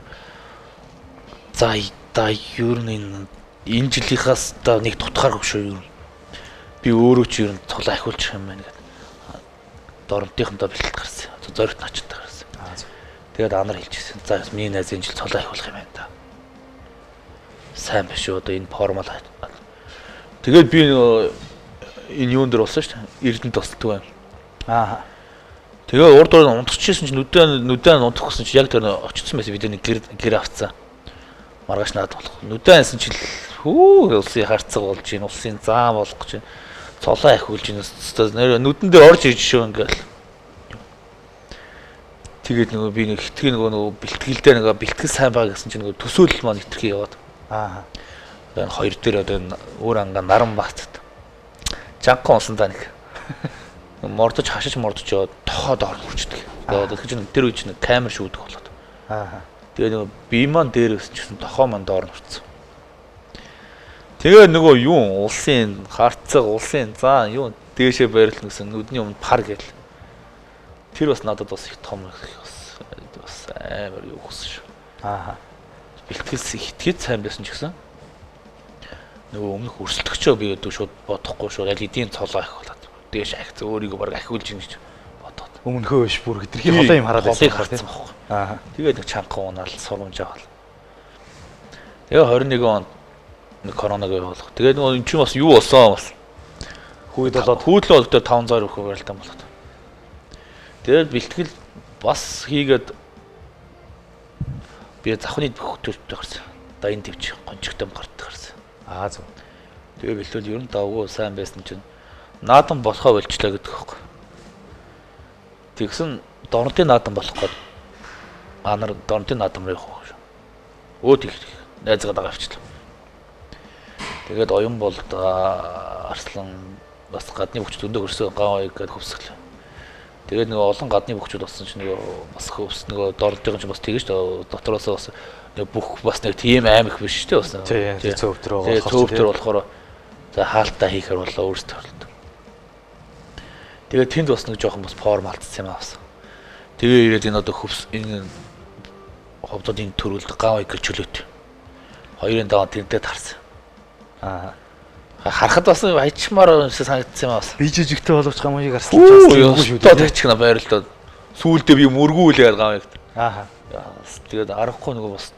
за ер нь энэ жилийнхаас та нэг тутахааргүй шүү юу. Би өөрөө ч ер нь цолоо ахиулчих юм байна гэдэг. Доромтынхандаа бэлтгэл гарсан. Зоригт начтай гарсан. Тэгээд анар хэлчихсэн. За миний найз энэ жил цолоо ахиулах юм байна да. Сайн биш үү одоо энэ формал. Тэгээд би энэ юун дээр болсон шүү дээ. Эрдэнэт тосдгүй байна. Тэгээ урд урд унтчихсэн чинь нүдэн унтахсан чинь яг тэр очсон байсан бид нэг гэр авцсан. Маргааш наад болох. Нүдэн ансан чил улсын харцаг болж гин улсын заам болох гэж цолоо ахиулж гин нүдэн дээр орж ирж шүү ингээл. Тэгээд нөгөө би нэг хитгэн нөгөө бэлтгэлдээ нөгөө бэлтгэл сайн байгаа гэсэн чинь нөгөө төсөөлөл маань хитрхи яваад. Одоо энэ хоёр дээр одоо өөр ангаа наран баатад. Жанхан унсан та нэг. Мордож хашиж яваад тохоод орно хүрчдэг. Одоо тэгэхээр тэр үе чинь камер шүүдэг болоод. Тэгээ нөгөө би маань дээр өссөн чинь тохоо маань доор нурцсан. Тэгээ нөгөө юу улсын харцаг улсын заа юу дээшээ байрлал гэсэн нүдний өмнө пар гээл. Тэр бас надад бас их том бас амар юу хөссөн шүү. Бэлтгэлс итгэж сайн байсан ч гэсэн нөгөө өмнөх өрсөлдөгчөө би өдөө шууд бодохгүй шүү. Аль эдийн цолоо их болоод дээш ахиц өөрийгөө баг ахиулж ийн гэж бодоод. Өмнөхөө биш бүр хитрхи холоо юм хараад байсан байхгүй. Тэгээд нэг чанхан унаал сурамж авал. Тэгээ 21 онд нэг коронавиг болох. Тэгээд нөгөө эн чинь бас юу болсон бас. Хүйд болоод хүйдлээ болоод 500 өгөх байлтан болоод. Тэгээд бэлтгэл бас хийгээд би завхны хөвтөлтөд гарсан. Дайн твч гончигтай гардаг гарсан. Зөв. Тэгээ бэлтгэл ер нь давгүй сайн байсан чинь наадан болохоо болчлаа гэдэг хөөх. Тэгсэн дорнтын наадан болох гээд анар дорнтын наадан руу явах шүү. Өө тэг найзгаа дагаа авчлаа. Тэгээд оюун болд арслан бас гадны хүч зөндөө өрсөө гавыг гээд хөвсгөлээ. Тэгээд нөгөө олон гадны хүчүүд болсон чинь нөгөө бас хөвс нөгөө дорнтын ч бас тэгэж дотроос бас бүх бас нэг тийм аим их биш шүү дээ бас. Тийм цөвтөр байгаа. Цөвтөр болохоор за хаалтаа хийхээр болоо өөрсдөө торлоо. Тэгээд тэнд бас нэг жоохон бас форм алдсан юм аасан. Тэгээ ирээд энэ одоо хөвс энэ ховдодын төрөлд гавыг чөлөөт. Хоёрын даваа тэнтэй тарсан. Харахад бас аячмаар санагдсан юм аасан. Би жижигтэй боловч гамыг арслаж байгаа шүү дээ. Тачгна байрлал. Сүүлдээ би мөргүүлээд гавыг. Тэгээд аргагүй нөгөө бас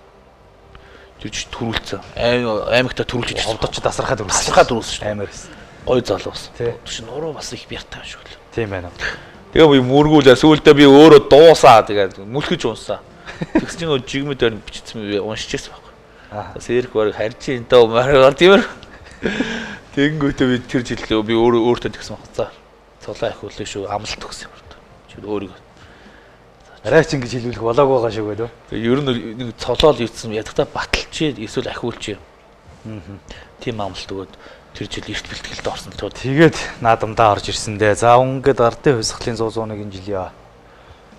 жиж төрүүлсэн. Аймагта төрүүлж ховдоч дасархаад төрүүлсэн шүү дээ. Амар байсан. Гой залуус. Түш нуруу бас их бяртай шүү л. Тийм байна. Тэгээ би мөргүүлээ сүүлдээ би өөрөө дуусаа тэгээд мүлхэж унсаа. Тэгс чинь жигмээр бичсэн уншижсэн байхгүй. Сэрх баг харж ин дөө маар тиймэр. Тэнгүүтээ би тэр жилээ би өөртөө тэгсэн баг. За цолоо ахиулъя шүү амлалт өгсөн юм байна. Чи өөрийгөө арайч ингэж хэлүүлэх болоог байгаа шүү гэдэг. Тэгээ ер нь нэг цолоол ийдсэн ядахта баталчээ эсвэл ахиулчээ. Тийм амлалт өгөөд тэр жил эрт бэлтгэлд орсон л тоо. Тэгээд наадамдаа орж ирсэн дээ. За ингээд ардын хувьсгалын 101 жилийн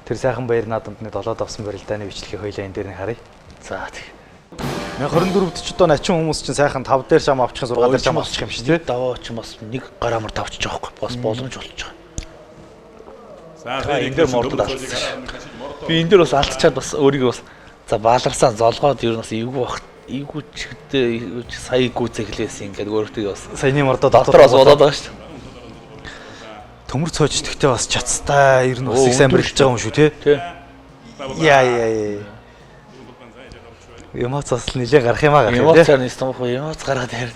тэр сайхан баяр наадамд нэг 7 давсан барилдааны бичлэгийг хоёлаа энэ дээр нэг харъя. За тэг. 2024-д ч одоо начин хүмүүс чинь сайхан 5 дээр шам авчих 6 дээр шам авчих юм шүү дээ. Даваа ч бас нэг гарамар тавчих жоохгүй. Бас боломж болж байгаа. За энэ дээр мордод алдсан. Би энэ дээр бас алдчихад бас өөрийгөө бас за бааларсаа золгоод ер нь бас эвгүй чигдээ сая гүцэглээс ингээд өөртөө бас саяны мордоо дотроос болоод байгаа шүү дээ. Төмөр цоочдөгтэй бас чацтай ер нь бас их сайн барилж байгаа юм шүү тий. Яа. Эмоц бас нэлээ гарах юм аа гэх юм. Эмоцаар нэс томхоо эмоц гараад ярд.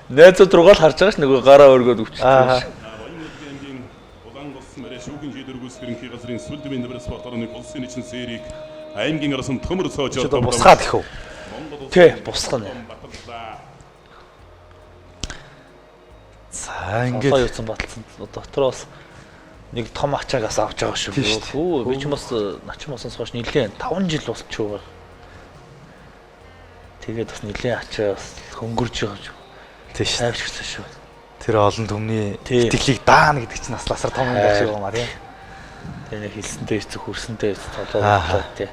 Найзууд руугаа л харж байгаа ш нөгөө гараа өргөөд өвчтэй. Улаангоос мөрөө шүүгэн шийдвэргүйс хэрэнхий газрын сүлдвийн нэмэр спорт орны улсын нэгэн серийг аймгийн арсан төмөр цоож Одоо бусгаад их үү? Тий, бусгана. За Ингээд ингээд юусан баталсан дотроос нэг том ачаагаас авч байгаа шүү. Хөө би ч бас начин босоос хойш нэлээд 5 жил болчихоо. Тэгээд бас нэлээд ачаас хөнгөрж байгаа шүү. тийш. Тайвширсан шүү. Тэр олон түмний итгэлийг даана гэдэг чинь насласар том юм байна шиг юм аа тийм. Тэгээд нэг хэлсэнтэй эцэг хүрсэнтэй толоо тий.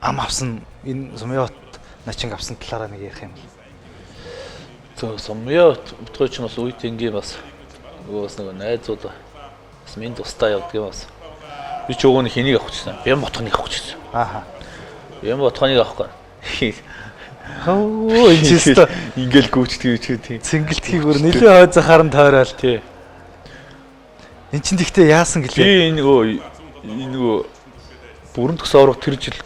Ам авсан энэ сумьёот начин авсан талаараа нэг ярих юм. Төө сумьёот өтгөө чинь бас үйт ингийн бас уус нэг найзууд бас минь тустай явдаг юм бас. Би ч өгөөний хэнийг авах гэсэн. Бям ботхоныг авах гэсэн. Ааха. Бям ботхоныг авахгүй. Хөө энэ ч ингээл гүйчдэг ч тийм. цэнгэлтгийг өөр нэлээ хойзоо харан тойрол. Тий. Эн чин тэгтээ яасан гэлээ. Би энэ нөгөө бүрэн төгсөөрөө тэр жил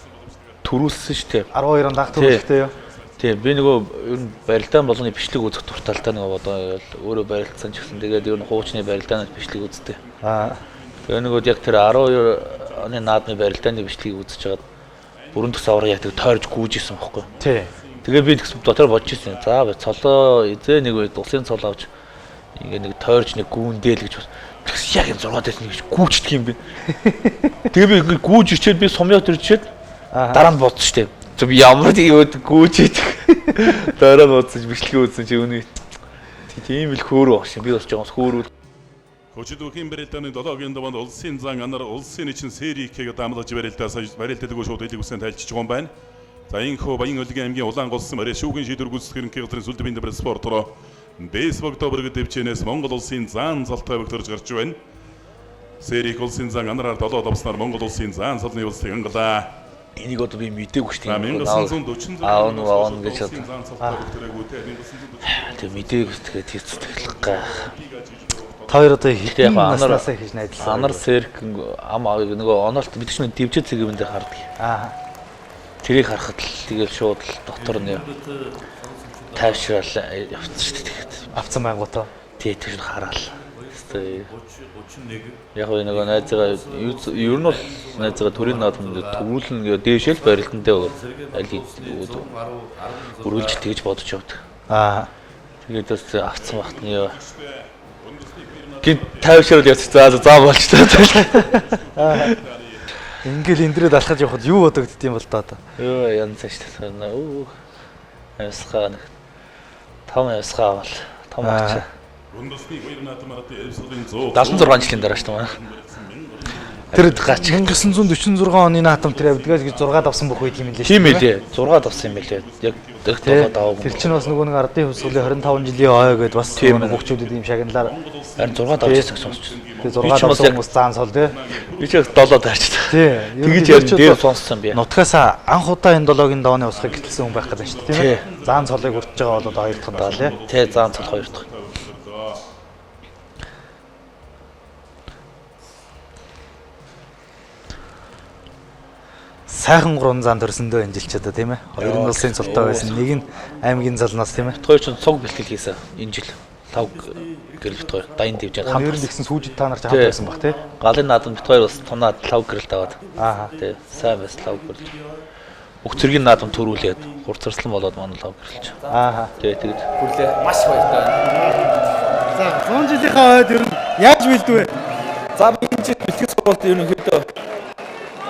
төрүүлсэн шүү дээ. 12 он даг төрүүлэхтэй юу? Тий, би нөгөө ер нь барилдаан болгоны бичлэг үзэх турталтай нөгөө одоо өөрөө барилдсан ч гэсэн тэгээд ер нь хуучны барилдаанаас бичлэг үздэг. Тэгээ нөгөө яг тэр 12 оны наадмын барилдааны бичлэгийг үзэж хагаад бүрэн төгсөөрөө яг тэр тойрж гүйжсэн байхгүй. Тий. Тэгээ би дотор бодож ирсэн. За бай цолоо эзээ нэг үе улсын цол авч ингээ нэг тойрж нэг гүүндэл гэж бас яг юм 6 дэс нэг гүүчдэг юм би. Тэгээ би ингээ гүүж ичээд би сумьяот ирчээд дараа нь бодсон штеп. Зөв ямар тийм гүүжээд дараа нь бодсон бичлэг үзсэн чи үний тийм л хөөрөө багш би бас жоос хөөрөө. Көчдөөхийн барилдааны 7-гийн даваанд улсын зан анар улсын нэгэн серийг хийгээд амлаж барилдаагүй шууд элэг үсэн тайлчж байгаа юм байна. За инхөө Баян Өлгийн аймгийн Улаангоос мөрөө шүүгэн шийдвэргүйцэх хэрэнхий газрын сүлдвийн нэмэр спортороо бейсбол товрог дэвчэнээс Монгол улсын зан залтай өгтөрж гарч байна. Серийг улсын зан анараар 7 давснаар Монгол улсын зан залны улсыг ангалаа. Энийг одоо би мэдээгүй шүү дээ. 1946 аавн гэж улсын зан залтай өгтөрөөгүй те 1946 тэг мэдээгүй тэгээд хийцдэг гай. Хоёр одоо хитэн яг наснасаа хийж найдалсан. Анар сэрк ам нөгөө онолт бид чинь дэвжээ цэгийн дээр хардаг. Тэрийг харахад л тэгэл шууд л дотор нь тайвшраал явцсан шүү дээ. Тэгээд авцсан байгуутаа. тий тэр хараал. 31 яг нөгөө найзгаа ер нь бол найзгаа төрийн наадмын төвлөн гээ дээшэл барилдантай алийг өрүүлж тэгж бодож явдаг. Тэгээд бас авцсан багт нь яа. Гин тайвшрал явц за болж таа. Ингээл эндрээд алхаж явахад юу бодогдд юм бол доо. Йоо янз цааш таа. Ясгаа нэг том ясгаа авал том ач. 76 жилийн дараа шүү дээ. Тэр 1946 оны наатам тэр авдгаас гэж 6 давсан бүх үед юм лээ. Тийм ээ. 6 давсан юм лээ. Яг дэх толгой даваагүй. Тэр чинь бас нөгөө нэг ардын хувьсгалын 25 жилийн ой гэдээ бас нөгөө хөгчүүдэд юм шагналаар харин 6 давсан сонсчихсон. Тэгээ 6 давсан хүмүүс заан сол тий. Би ч 7 даарчдаг. Тий. Тэгэж яг дээр сонссон би. Нутгаас анх удаа энэ 7-гийн давааны усхыг гэтэлсэн хүн байх гэдэг шүү дээ тийм ээ. Заан цолыг хүртэж байгаа бол одоо 2 дахь удаа лээ. Тий, заан цол 2 дахь. Сайхан 3 зан төрсөндөө энэ жил ч одоо тийм ээ. Хоёр нь улсын цолтой байсан. Нэг нь аймгийн залнаас тийм ээ. Хоёр ч цог бэлтгэл хийсэн энэ жил. 5 гэрэл бит хоёр дайн дэвжээд хамт. Ер нь тэгсэн сүүжид та нар ч хамт байсан баг тийм. Галын наадам бит хоёр бас тунаа 5 гэрэлд аваад. Тий. Сайн бас 5 гэрэл. Өгцөргийн наадам төрүүлээд хурцарслан болоод манай 5 гэрэлч. Тий тэгэд бүрлээ маш баяртай байна. За 100 жилийнхаа хойд ер нь яаж бэлдвэ? За энэ жил бэлтгэл сургалт ерөнхийдөө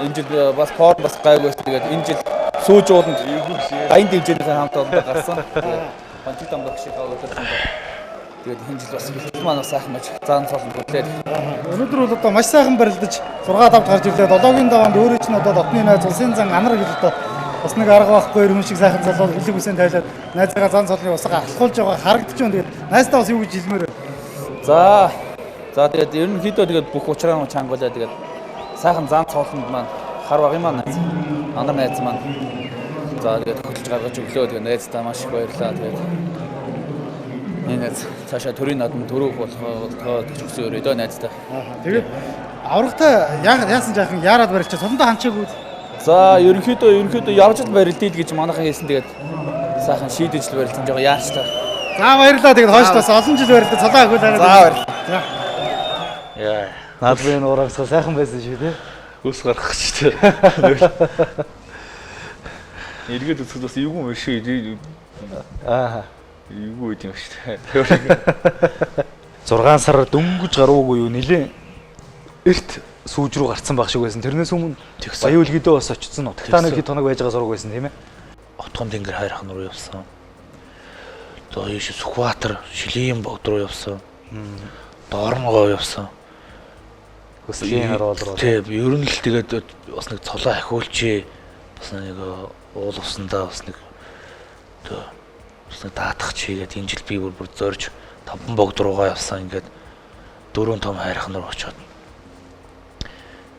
энэ жил бас форм бас гайгүй. Тэгээд энэ жил сүүжүүлэнд дайн дэвжээнээс хамт олондоо гарсан. Пантик тамдаг шиг хаалгасан. Тэгээд энэ жил бас бэлтгэл маань бас сайхан байж заан цолон бүтлээд. Өнөөдөр бол одоо маш сайхан барилдаж 6 давд гарч ирлээ. 7-гийн даваанд өөрөө ч н одоо дотны найз улсын зан анар гэж одоо бас нэг арга байхгүй юм шиг сайхан залуу хэлэг үсэн тайлаад найзгаа зан цолны усгаа алхуулж байгаа харагдаж байна. Тэгээд найздаа бас юу гэж хэлмээр. За тэгээд ерөнхийдөө тэгээд бүх учраа чангалаа тэгээд сайхан зан цолонд маань хар багын маань найз анар найз маань за тэгээд хөдөлж гаргаж өглөө тэгээд найздаа маш их баярлаа. Тэгээд энэ цаашаа төрийн наадмын төрөөх болгоод төгссөн өрөөдөө найздаа. Тэгээд Аврагтай яасан жаахан яарад барилчаа цолондоо ханчаагүй. За ерөнхийдөө явж л барилдъя гэж манайхан хэлсэн. Тэгээд сайхан шийдэж л барилсан жоо яарчлаа. За баярлалаа. Тэгээд хойшлоос олон жил барилдаа цолоо агуулаарай. За баярлалаа. За. Яа. Наадмын урагсаа сайхан байсан шүү дээ. Үс гарах ч тийм. Эргээд үзэхэд бас эвгүй юм шиг. Аа. Эвгүй үед юм шүү дээ. 6 сар дөнгөж гаруугүй юу нилээ эрт сүүж рүү гарцсан байх шиг байсан. Тэрнээс өмнө баян үлгийдээ бас очсон. Утгатаа нэг хэд хоног байж байгаа сураг байсан тийм ээ. Отгон тэнгэр хайрхан руу явсан. За яаш Сүхбаатар, Шилийн богд руу явсан. Доорногоо явсан. Хөслийн харуул руу. Тийм, ер нь л тэгээд бас нэг цолоо ахиулчээ. Бас нэг уул усандаа бас нэг даатах чигээд энэ жил би бүр зорж таван богд руугаа явсан. Ингээд 4 том хайрхан руу очиод.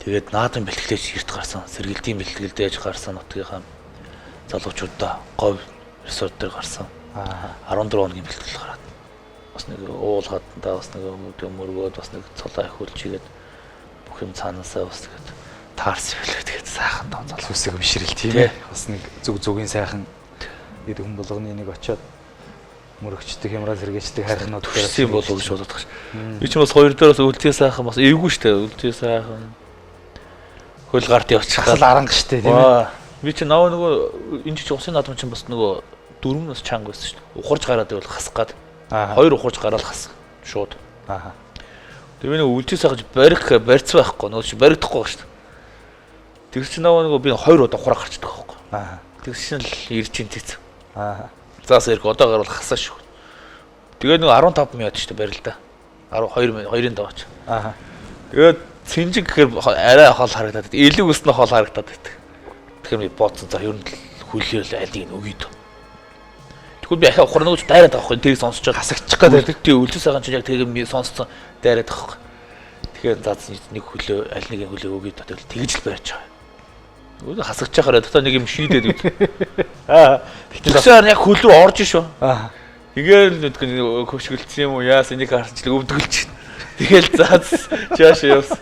Тэгээд наадам бэлтгэлээж эрт гарсан. Сэргэлтийн бэлтгэлд ээж гарсан нутгийнхаа залуучуудаа говь ресорт дээр гарсан. 14 хоногийн бэлтгэл гараад. Бас нэг уулгаад бас нэг мөргөөд бас нэг цолоо ахиулчигээд бүх юм цаанаасаа бас тэгээд таарс байлаа. Тэгээд сайхан том залуу Үсэг өмшрэл тийм ээ. Бас нэг зүгийн сайхан нэг хүн болгоны нэг очиод мөрөгчдөг хямраа сэргээчдэг хайрхнууд төрсөн болов гэж бодоод байгаа ш. Би ч бас хоёр дээр бас үлдээ сайхан бас эвгүй штэ. Үлдээ сайхан хөл гарт явчих. хасал аранга штэ тийм ээ. Би ч нөгөө энэ ч усын наадам чинь бас нөгөө дөрвөн нас чанга байсан шүү дээ. Ухарж гараад байвал хасах гад. Хоёр ухарж гараад хасах шууд. Тэгээ би нөгөө үлдээ сайхаж барьц байхгүй. Нөгөө чи баригдахгүй байгаа шүү дээ. Тэр чинь нөгөө би 2 удаа ухраа гарчдаг байхгүй. Тэр чинь л ирж ин тийц. Заас ирэх одоо гарвал хасаа шүү. Тэгээ нөгөө 15 минут шүү дээ барил да. 2-ын даваач. Тэгээд цэнжиг гэхээр арай хол харагдаад. Илүү өснө хол харагдаад байдаг. Тэгэхээр би бодсон за ер нь хүлээл айлыг нөгөөд. Тэгвэл би ахаа ухраа нөгөөж дайраад байгаа хгүй тэрийг сонсож хасагчих гэдэг. Тий үлдээ сайхан чинь яг тэрийг сонсцсон дайраад байгаа хгүй. Тэгэхээр за нэг хүлээ аль нэгэн хүлээ өгөөд тэгэл тэгж л барьж байгаа. Өөд хасагчхаараа дотоо нэг юм шийдээд үт. Тэгэхээр яг хөл рүү орж шүү. Тэгээл нэг хөшгөлцсөн юм уу яас энийг харж л өвдгөлч. Тэгэл заа чааш явсан.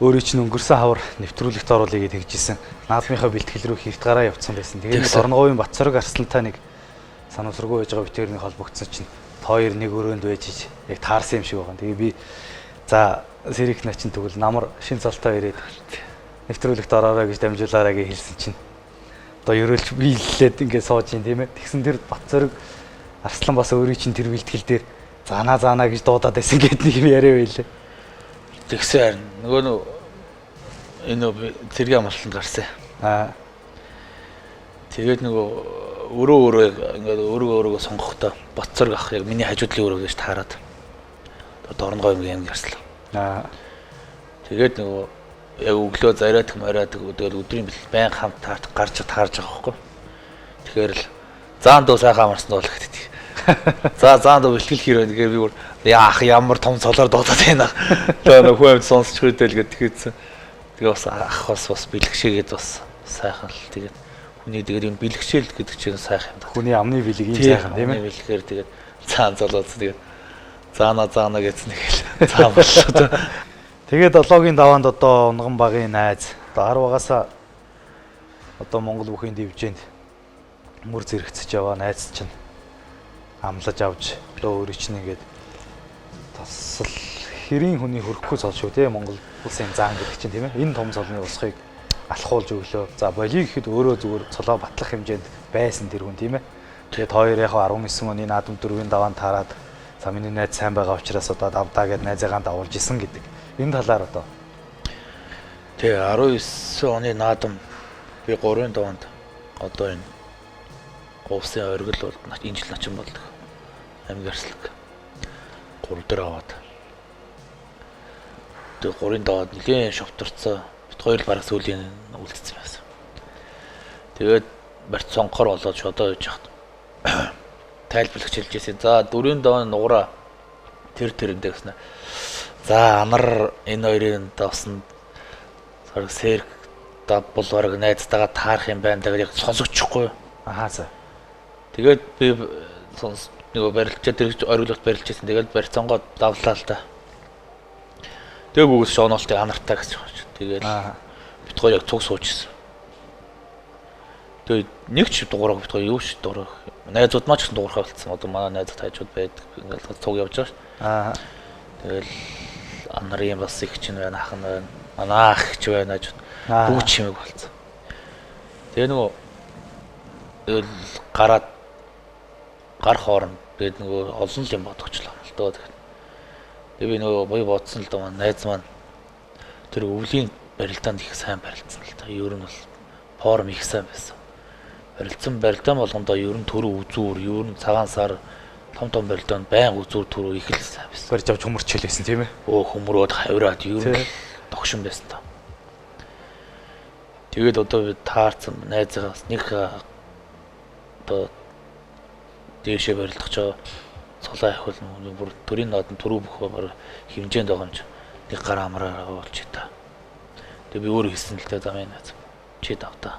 Өөрөө чинь өнгөрсөн хавар нэвтрүүлэгт оруулъя гэж тэгжсэн. Наадмынхаа бэлтгэл рүү хэрт гараа явцсан байсан. Тэгээд Орнговын Батцорог Арслантай нэг санамсаргүй байж байгаа битэрний холбогдсон чинь хоёр нэг өрөөнд байж яг таарсан юм шиг байгаа. Тэгээ би за Сэрик начин тэгвэл намар шин цолтой ирээд нэвтрүүлэгт ороорой гэж дамжуулаарай гэж хэлсэн чинь одоо ерөөлж биеллээд ингээд сууж ин тийм ээ. Тэгсэн тэр Батцорог Арслан бас өөрөө чинь тэр бэлтгэл дээр заана гэж дуудаад байсан гэд нэг юм яриа байлаа. Тэгсэн нөгөө энэ зэрэг амралтанд гарсан. Тэгээд нөгөө өөрөө ингээд өөрийгөө сонгохдоо Батцорог ах яг миний хажуудлын өрөө гэж таарад. Дорногой юм ярьслаа. Тэгээд нөгөө яг өглөө зараад тэгээд өдрийн бэл байн хамт гарч таарж байгаа байхгүй. Тэгэхээр л заан дөө сайхан амарсан бол гэдэг. За заан дөө бэлтгэл хэрэг тэгэхээр би бүр яах ямар том цолоор дуудаад байна. За нөгөө хүн сонсч хөдөл гэдэг тэгэхсэн. Тэгээ бас ах бас бэлгшээгээд бас сайхан л тэгээд хүний тэгээд юм бэлгшээл гэдэг чинь сайхан юм да. Хүний амны бэлэг ийм сайхан тийм ээ. Бэлгээр тэгээд цаан золооц тэгээд заана гэсэн нэг л цаа боллоо. Тэгээд 7-гийн даваанд одоо Унган багийн найз одоо 10-аас одоо Монгол бүхийн дивжээнд мөр зэрэгцэж яваа найз чинь амлаж авч одоо өөрөө чинь ингээд тасал хэрийн хүний хөрөхгүй цол шүү те Монгол улсын заан гэдэг чинь тийм ээ. Энэ том цолны усхыг алхуулж өглөө. За болиг гэхэд өөрөө зүгээр цолоо батлах хэмжээнд байсан тэр хүн тийм ээ. Тэгээд хоёр яг 19 оны наадам 4-ийн даваанд таарад за миний найз сайн байгаа учраас одоо давдаа гэд найзаагаа давуулж исэн гэдэг. Энэ талаар одоо тэгээ 19 оны наадам би 3-ын даваанд одоо энэ говсын оргил бол энэ жил начин болдог. Амьд арслаг 3 дээр аваад. Тэгээ 3-ын даваад нэлээд шовторцоо бит хоёр л бараг сүүлийн үлдсэн байсан. Тэгээд барьц сонгохоор болоод шодоо явж хат. Тайлбарлах хэлжсэн. За 4-ын даваа нуураа тэрэндээ гэснэ. За анар энэ хоёрын давсанд сарг сэрг дабл бараг найзтайгаа таарах юм байна гэдэг яг сонсогчхгүй. за. Тэгээд би нөгөө барилчаа тэр оргилуулт барилжсэн. Тэгээд барьцангоо давлаа л да. Тэг бүгс шоонолтыг анартаа гэж байгаа ч. Тэгэл бит хоёр яг цуг суужсэн. Тэгээд нэг ч дугаараа бит хоёр юу ч дуурах. Найзууд маань ч гэсэн дуурахаа болцсон. Одоо манай найзууд хайжууд байдаг. Ингээл цуг явж байгаа ш. Тэгэл анарын бас их ч байна, ах нь байна. Манай ах ч байна гэж бүгд чимэг болцсон. Тэгээ нөгөө тэгэл гараад гар хоорн тэгээд нөгөө олон юм бодогчлаа л доо. Тэгээ би нөгөө боё бодсон л доо найз маань тэр өвлийн барилдаанд их сайн барилдсан л та. Ер нь бол форм их сайн байсан. Барилдаан болгондоо ер нь төрөө үзүүр, ер нь цагаан сар том барилдаанд байн үзүүр төрөө их л сайн байсан. Барьж авч хөмөрч хэлсэн тийм ээ. Хөмрөөд хавраад ер нь тогшин байсан та. Тэгээд одоо би таарсан найзаас нэг одоо дээшээ барилдах чаа цолоо ахвал бүр төрийн наадам төрөө бүх хэмжээнд байгаа юм чи нэг гар амраа болж та. Тэгээ би өөрөө хэлсэн л дээ замын найз. Чи давтаа.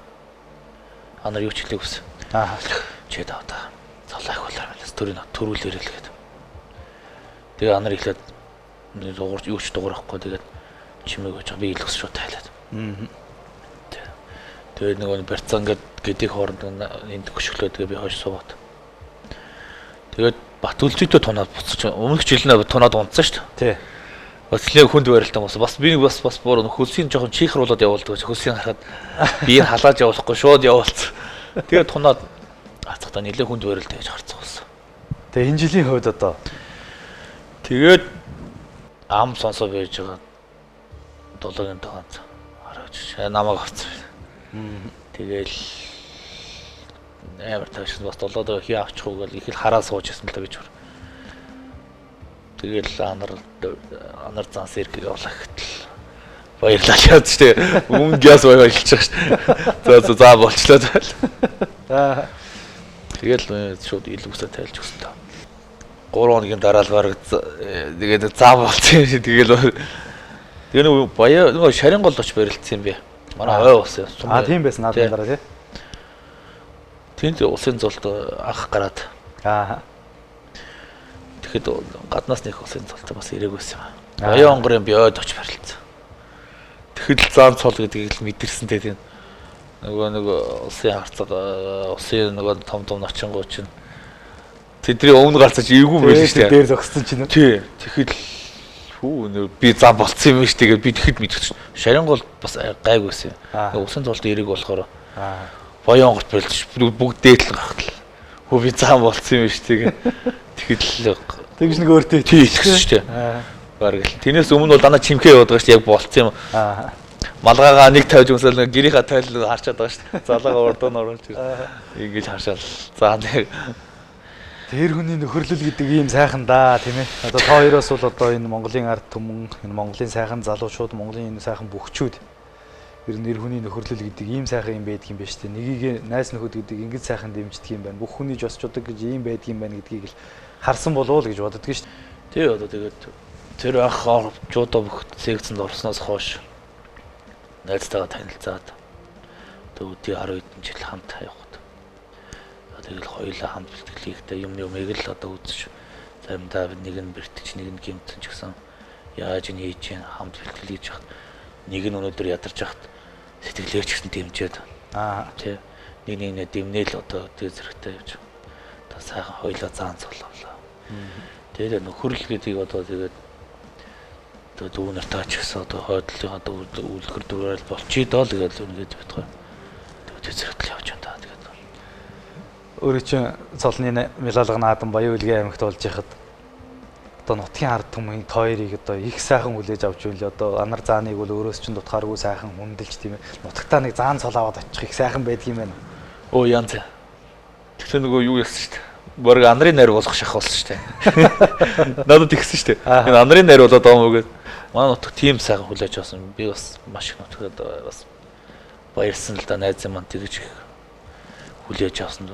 Анар юу ч хэлээг үс. Чи давтаа. Цолоо ахвалаар мэлс төрийн наад төрүүлээрээ л гээд. Тэгээ анар ихлээд дуурч юу ч дуурахгүй тэгээд чимээг очоо би илгс шууд тайлаад. Тэгээд нөгөө барьцаа гэдэг хооронд энд хөшгөлөө тэгээ би хойш суугаад. Тэгээд Батүлзүйтэй тунаад буцаж өмнөх жилнээ тунаад унтсан шүү дээ. Тий. Бас л хүнд байралтай бас би бас бүр хөлсийн жоохон чихруулаад явуулдаг. Хөлсийн харахад би халааж явуулахгүй шууд явуулсан. Тэгээд тунаад хацгата нэлээ хүнд байралтай гэж харцсан болсон. Тэгээ энэ жилийн хувьд одоо тэгээд ам сонсоо байж байгаа 7-гийн тоонц хараач намайг авцсан. Тэгэл амар тааш бас 7-доо хий авчих уу гэл их л хараа сууж ирсэн л та гэж. Тэгэл анар зан сэрэг явуулах гэтэл баярлалаа шаад штэ. Өмнө газ байгаа хэлчих штэ. За болчлоо тэгэл. Тэгэл шууд илүүсээ тайлж өгсөн та. 3 хоногийн дараа л баг тэгээд зам болцсон юм шиг тэгэл. Тэгээ нөгөө баяа нөгөө шарин гол оч барилдсан юм бэ. Манай ой ус юм. Тийм байсан наадмын дараа тий. Тэнд усын золд анх гараад. Тэгэхэд гаднаас нэг усын золд бас ирээгүйсэн юм. Баяа онгорын би ойд оч барилдсан. Тэгэхэд зам цол гэдгийг л мэдэрсэн тийм. Нөгөө усын харцаг усын нөгөө том ночингуу чинь тэдний өмнө гарцаж эвгүй байл шүү дээ. Дээр зогссон чинь. Тий. Тэгэхэд би зам болцсон юм шүү тэгээд би тэгэхэд мэдчихсэн. Шарин гол бас гайгүйсэн. Усын золд ирээг болохоор баян онгорт байлж бүгд дээдл гахтал. Хөө би зам болцсон юм шүү тэгээд тэгж нэг өөртөө тийчихсэн шүү дээ. Бараг л. Тэрнээс өмнө бол дандаа чимхээ яваад байгаа шүү яг болцсон юм. Малгаагаа нэг тавьж өмсөл гэрийнхаа тойл харчаад байгаа шүү. Залаагаа урдуур оруулж ингэж харшаал. За нэг тэр хүний нөхөрлөл гэдэг ийм сайхан да тийм ээ. Одоо та хоёроос бол одоо энэ Монголын ард түмэн, энэ Монголын сайхан залуучууд, Монголын энэ сайхан бүхчүүд ер нь нэр хүний нөхөрлөл гэдэг ийм сайхан юм байдаг юм байна шүү дээ. Нэгийг найс нөхөд гэдэг ингэж сайхан дэмждэг юм байна. Бүх хүний жосчудаг гэж ийм байдаг юм байна гэдгийг л харсан болов уу л гэж боддог шүү дээ. Тий одоо тэгээд тэр анх жуудаа бүх секцэнд орсноос хойш найзтайгаа танилцаад өдөө 10 хэдэн жил хамт явах. Тэгэл хоёулаа хамт бэлтгэлийгтэй юмыг л одоо үзэж заримдаа нэг нь бэртэж нэг нь гэмтэн ч гэсэн яаж ин хийж чинь хамт бэлтгэлийж яхад нэг нь өнөөдөр ядарч яхад сэтгэлээ ч гэсэн дэмжээд тий нэг дэмнээл одоо тэг зэрэгтэй явж одоо сайхан хоёулаа заан цолоолоо. Тэгээд нөхөрлөл гэдгийг одоо тэгээд одоо дүүнэр таач гэсэн одоо хойдлын одоо үлгэр дүүрэл болчий доо л гэж үнгээд битгой. Тэгээд зэрэгтэл явж байна. Өөрөө чинь цолны мэлалга наадам Баян Үлгийн аймагт болж яхад одоо нутгийн ард түмэн хоёрыг одоо их сайхан хүлээж авч байл одоо анар зааныг бол өөрөөс чинь дутхааргүй сайхан хүндэлж тийм ээ. Нутагтаа нэг заан цол аваад очих их сайхан байдгийм байна. Оо янз. Тэгэхээр нөгөө юу яасан шүү дээ. Борг анарын найр болгох шах болсон шүү дээ. Надад тэгсэн шүү дээ. Энэ анарын найр болоод байгаа мөгээд манай нутаг тийм сайхан хүлээж авсан. Би бас маш их нутагт бас баярсан л да найз маань тэгж хүлээж авсан.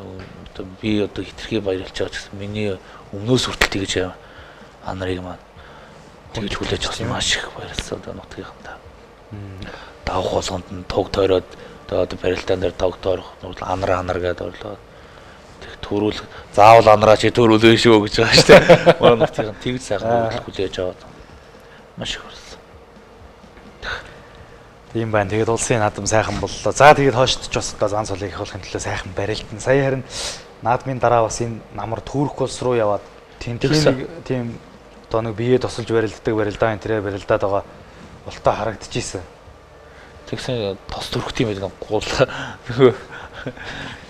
Би одоо хитрхи баярлж байгаа гэсэн миний өмнөөс хүртэл тэгж анарыг маань тэгж хүлээж авсан маш их баярлсан одоо нутгийнхаа. Давх болгонд нь туг тойроод одоо барилдаан дээр туг тойрох анар гэдэг орлоо. Тэг төрүүл заавал анараа чи төрүүлэн шүү гэж байгаа шүү дээ. Манай нутгийн тэгж сайхан хүлээж аваад маш их баярлсан. ийм байна. Тэгээд улсын наадам сайхан боллоо. За тэгээд хойшд ч бас одоо зан цолыг явуулахын тулд сайхан барилтан. Сая харин наадмын дараа бас энэ намар Турк улс руу яваад тийм одоо нэг биеэ тосолж барилддаг барилдаа энэ тэрэ барилдаад байгаа болтой харагдчихсэн. Тэгсэн тос төрөх тийм байдаг гул нөгөө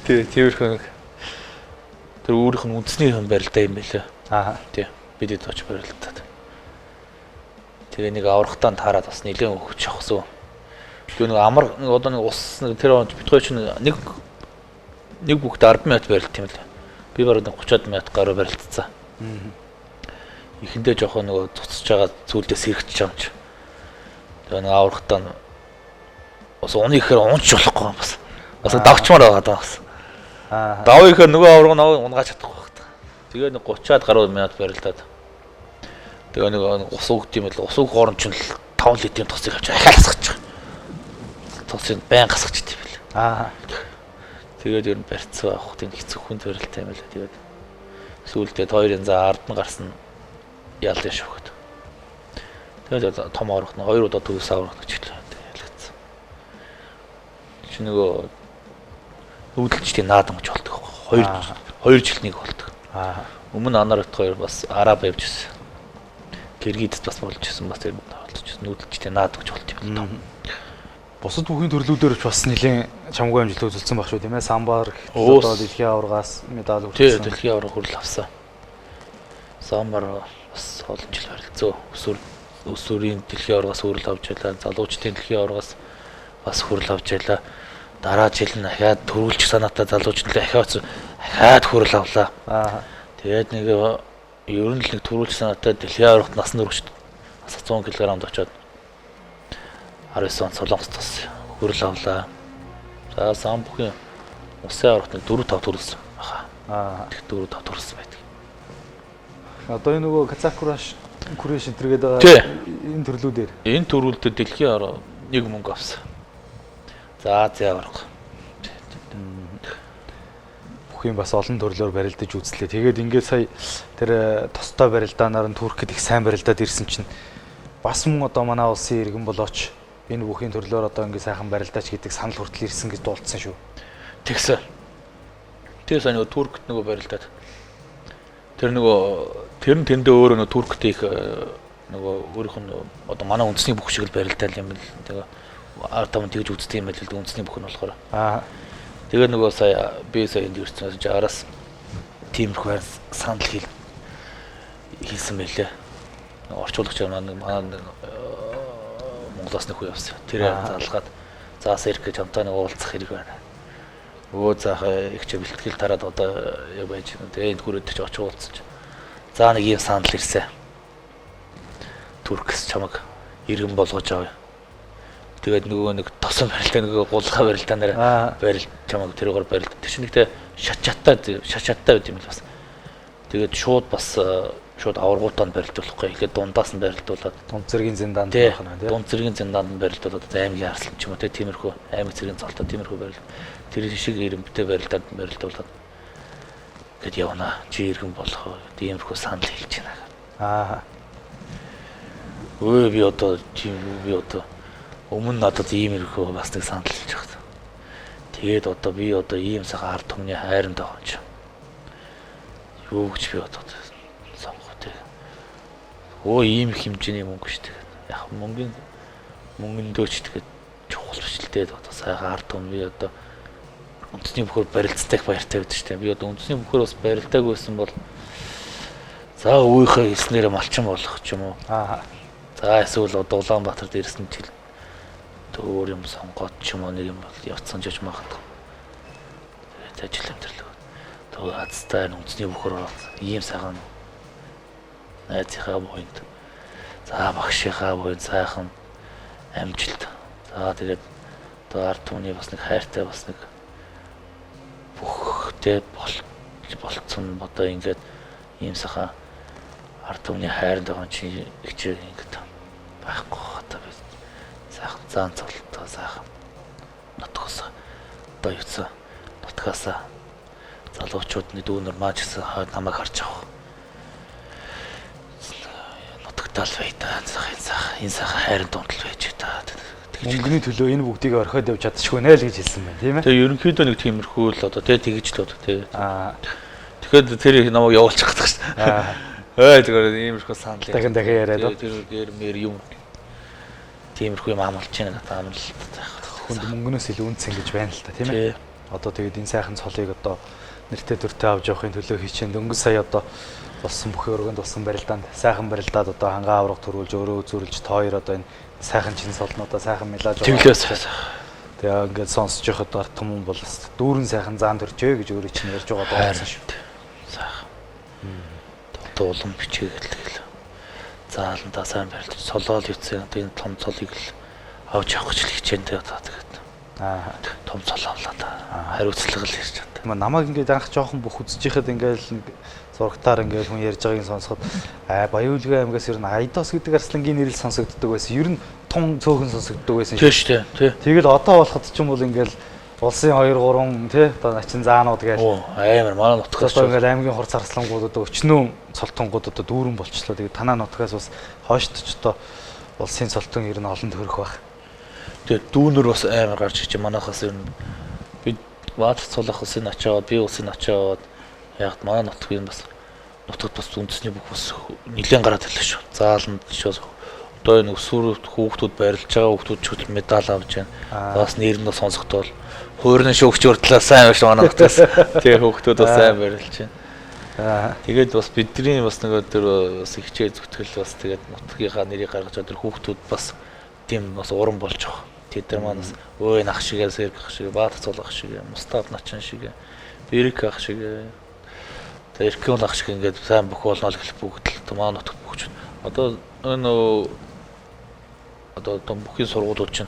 тиймэрхүү нэг тэр өөрийнх нь үндэсний хэн барилдаа юм байлаа. Аа. Тий. Бидэд очиж барилдаад. Тэгээ нэг аврахтаа таарад бас нэлээд өгч явахсан. Тэгээ нэг амар одоо нэг ус тэр битгой чинь нэг бүгд 10 минут барилт юм л. Би бараг 30-аад минут гаруй барилдсан. Эхэндээ жоохон нөгөө цуцж байгаа зүйлдээ сэрэгч байгаа юм чи. Тэгээ нэг аврахтаа бас уны ихээр унч болохгүй юм бас. Бас давчмаар байгаа даа бас. Аа. Даваа ихээр нөгөө авраг нь унгааж чадахгүй байна. Тэгээ нэг 30-аад гаруй минут барилдаад. Тэгээ нэг ус өгд юм л ус өг хоорон ч 5 литрийн тосыг авч ахиад хасгаж байгаа. Тосыг байн хасгаж идэв бил. Аа. Тэгээд ер нь барьцсан авах тийм хэцүү хүн төрөлтэй юм байлаа. Тэгээд сүүлдээ хоёрын за ард нь гарсан яалын шүүхэд. Тэгээд том аврагт нь 2 удаа төгс аврагт гэж ялагдсан. Чи нөгөө үүдэлчдийн наадам гэж болдог. 2 жил нэг болдог. Аа. Өмнө анарт хоёр бас араб явж ирсэн. Киргизд бас болж ирсэн бас тэр болж ирсэн. Үүдэлчдийн наадам гэж болт юм л. Бусад бүхний төрлүүдээр ч бас нэлийн чамгүй амжилт үзүүлсэн баг шүү тийм ээ. Самбар одоо дэлхийн аваргаас медаль хүртсэн. Тий, дэлхийн аварга хүрэл авсан. Самбар бас олон жил харилцаа. Өсвөрийн дэлхийн аваргаас хүрэл авч байлаа. Залуучдын дэлхийн аваргаас бас хүрэл авч байлаа. Дараа жил нь ахаад төрүүлчих санаатай залуучдын ахаад хүрэл авлаа. Аа. Тэгээд нэг ер нь л нэг төрүүлчих санаатай дэлхийн аваргад насан туршид 100 кг-д очоод 19 он Солонгост тас хүрэл авлаа. За сан бүхэн усын аврагт 4-5 төрүүлсэн баха. Аа. 4-5 төрүүлсэн байдаг. Одоо энэ нөгөө Казакураш Күрэш энтергээд байгаа энэ төрлүүдээр Энэ төрүүлдэд дэлхийн аварга нэг мөнгө авсан. За Азийн аварга. бүх юм бас олон төрлөөр барилдаж үзлээ. Тэгээд ингээд сая тэр тостой барилдаанаар нь Туркид их сайн барилдаад ирсэн чинь бас мөн одоо манай улсын иргэн болооч энэ бүхний төрлөөр одоо ингээд сайхан барилдаач гэдэг санал хүртэл ирсэн гэж дуулдсан шүү. Тэгсэн. Тэгээс нөгөө Туркт нөгөө барилдаад тэр тэндээ өөрөө нөгөө Туркт их нөгөө өөрийнх нь одоо манай үндэсний бүх шиг л барилдаал юм л. Тэгээ ард тамд тэгж үздэг юм байл л үндэсний бүх нь болохоор. Аа. Тэгээ нөгөө сая би энд ирсэн араас тиймэрхүү санал хийсэн байлээ. Орчуулагч манай Монголоос нэг хүү явсан. Тэр залгаад заас ирэх гэж хамтаа нэг уулзах хэрэг байна. Өө заах их ч бэлтгэл тараад одоо яг байж байна. Тэгээ энд хүрээд ч очиж уулзчих. За нэг юм санал ирсэн. Туркс чамаг иргэн болгож авъя. Тэгээд нөгөө нэг тосон барилтаа нөгөө гулгай барилтаанаар барилт чамаг тэрээр барилт. Тэр чинь нэгтэй шат чаттай байт юм л бас. Тэгээд шууд аваргуутаа барилтуулахгүй. Эхлээд дундаас нь барилтуулаад Дунд зэргийн зиндаанд байх нь тийм. Дунд зэргийн зиндаанд нь барилтуулаад аймгийн арслан ч юм уу тиймэрхүү аймаг зэргийн цолтой тиймэрхүү барилт. Тэр шиг ирэмбтэй барилтуулаад гэд явна. Чи иргэн болох тиймэрхүү санал хэлж байна. Аа. Өө би одоо өмнө надад иймэрхүү бас нэг санал хэлж байгаа. Тэгээд одоо би ийм сайхан ард түмний хайранд байгаа юм чи. Юу гэж би одоо сонгох тий. Өө ийм их хэмжээний мөнгө шүү дээ. Яг мөнгөн дөөч тэгээд чухал биш л дээ. Одоо сайхан ард түм би одоо үндэсний бөхөр барилцдаг баяртай байдаг шүү дээ. Би одоо үндэсний бөхөр бас барилдаг байсан бол за өвийнхөө хэлснээрээ малчин болох ч юм уу. Аа. За эсвэл одоо Улаанбаатарт ирсэн жил өөр юм сонгоод ч юм уу нэг юм бол явцсан жиж магадгүй. Тэгээд ажил амьдрал. Тэгээ азтай үндэсний бөхөр ийм сайхан найзынхаа буйнд. За багшийнхаа буйнд сайхан амжилт. За тэгээд одоо ард түмний бас нэг хайртай бас нэг бүхтэй болцсон одоо ингээд ийм сайхан ард түмний хайранд байгаа чи ихчээ ингээд байхгүй хата би сайхан зан цолтой сайхан нутгаас одоо юуцаа нутгаас залуучуудны дүүнер мааж гэсэн намайг харж авах. Нутагтаал бай та энэ сайхан хайрын дундал байж та мөнгөний төлөө энэ бүгдийг орхиод явж чадчихгүй нэ л гэж хэлсэн байна тийм ээ. Тэгээ ерөнхийдөө нэг тиймэрхүү л одоо тэгж л одоо тэгээ. Аа. Тэгэхээр тэр намайг явуулчих гэдэг шээ. Тэгэхээр иймэрхүү санал. Дахин яриад. Тэр мэр юм. Тиймэрхүү юм амлж байна надад амлалт. Хүнд мөнгнөөс илүү үнцэн гэж байна л та тийм ээ. Одоо тэгээд энэ сайхан цолыг одоо нэртэй дүртэй авч явахын төлөө хичээнд өнгө сая одоо болсон бүхэн өргөнд болсон барилдаанд сайхан барилдаад одоо хангаа авраг төрүүлж өөрөө үзүүлж тоор одоо энэ сайхан чин солнуудаа сайхан мелаж тэглээс. Тэгээ ингээд сонсож явахад арт том бол дүүрэн сайхан заан төрчөө гэж өөрөө чинь ярьж байгаа даа шүү. Сайхан. Одоо улам бичээгээл тэгэл. Зааландаа сайн барилдаж солоол юуцсан одоо энэ том цолыг л авч явах гэж хичээндээ одоо тэгээд. Том цолоолаа та. Хариуцлага л ярьж байна. Намайг ингээд анх жоохон бүх үзчихэхэд ингээд зурагтаар ингээд хүн ярьж байгааг сонсоход Баян-Улгийн аймгаас ер нь Айдос гэдэг арслангийн нэрэл сонсогддог байсан. Ер нь том цөөхөн сонсогддог байсан шүү. Тийм шүү дээ. Тэгэл одоо болоход ч юм бол ингээд улсын 2 3 тий одоо начин заанууд гээл амар манай нутгаас одоо ингээд аймгийн хурц арслангууд одоо өчнөө цолтонгууд одоо дүүрэн болчлоо. Тэгээд танаа нутгаас бас хойшд ч одоо улсын цолтон ер нь олон төрөх байх. Тэгээд дүүнөр бас амар гарч ич манайхаас ер нь би баат цолох улсын очоод би улсын очоод яг манай нутгийн бас нутагт бас үндэсний бүх бас нэлээд гараад ирлээ шүү. Зааланд шууд одоо энэ өсвөр хүүхдүүд байрлаж байгаа хүүхдүүд ч хөл медаль авч байна. Бас нэр нь сонсогдвол хуурны шүүгч урдлаа сайн байх манай нутгаас. Тэгээ хүүхдүүд бас сайн байрлаж байна. Тэгээд бас бидний бас нөгөө тэр бас хичээл зүтгэл бас тэгээд нутгийнхаа нэрийг гаргаж тэр хүүхдүүд бас тийм бас уран болж байгаа. Тэд нар манаас өө нах шигээ сэрг ах шиг баат цолох шиг Мустав начин шиг Бэрик ах шиг Эркэн ах шиг ингээд сайн бүх болно л гэх бүгд л манай нутагт бүгч. Одоо энэ одоо том бүхий сургуулиуд чинь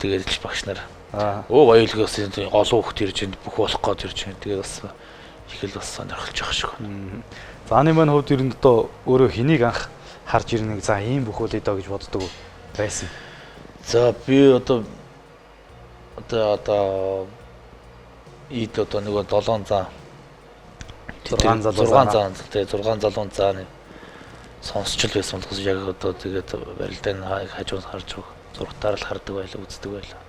тэгээд л багш нар Баян-Улгаас олон хүүхд ирж байна бүх болох гээд ирж байна. Тэгээд бас их л бас сонирхолж байгаа шиг байна. Зааны маань хувьд ер нь одоо өөрөө хэнийг анх харж ирнэ за ийм бүхүүлээ доо гэж боддог байсан. За би одоо ид одоо нөгөө 7 зан 6 залуун зааны сонсчл байсан болохос яг одоо тэгээд барилдааны хажууд харж зургатаар л хардаг байлаа үздэг байлаа.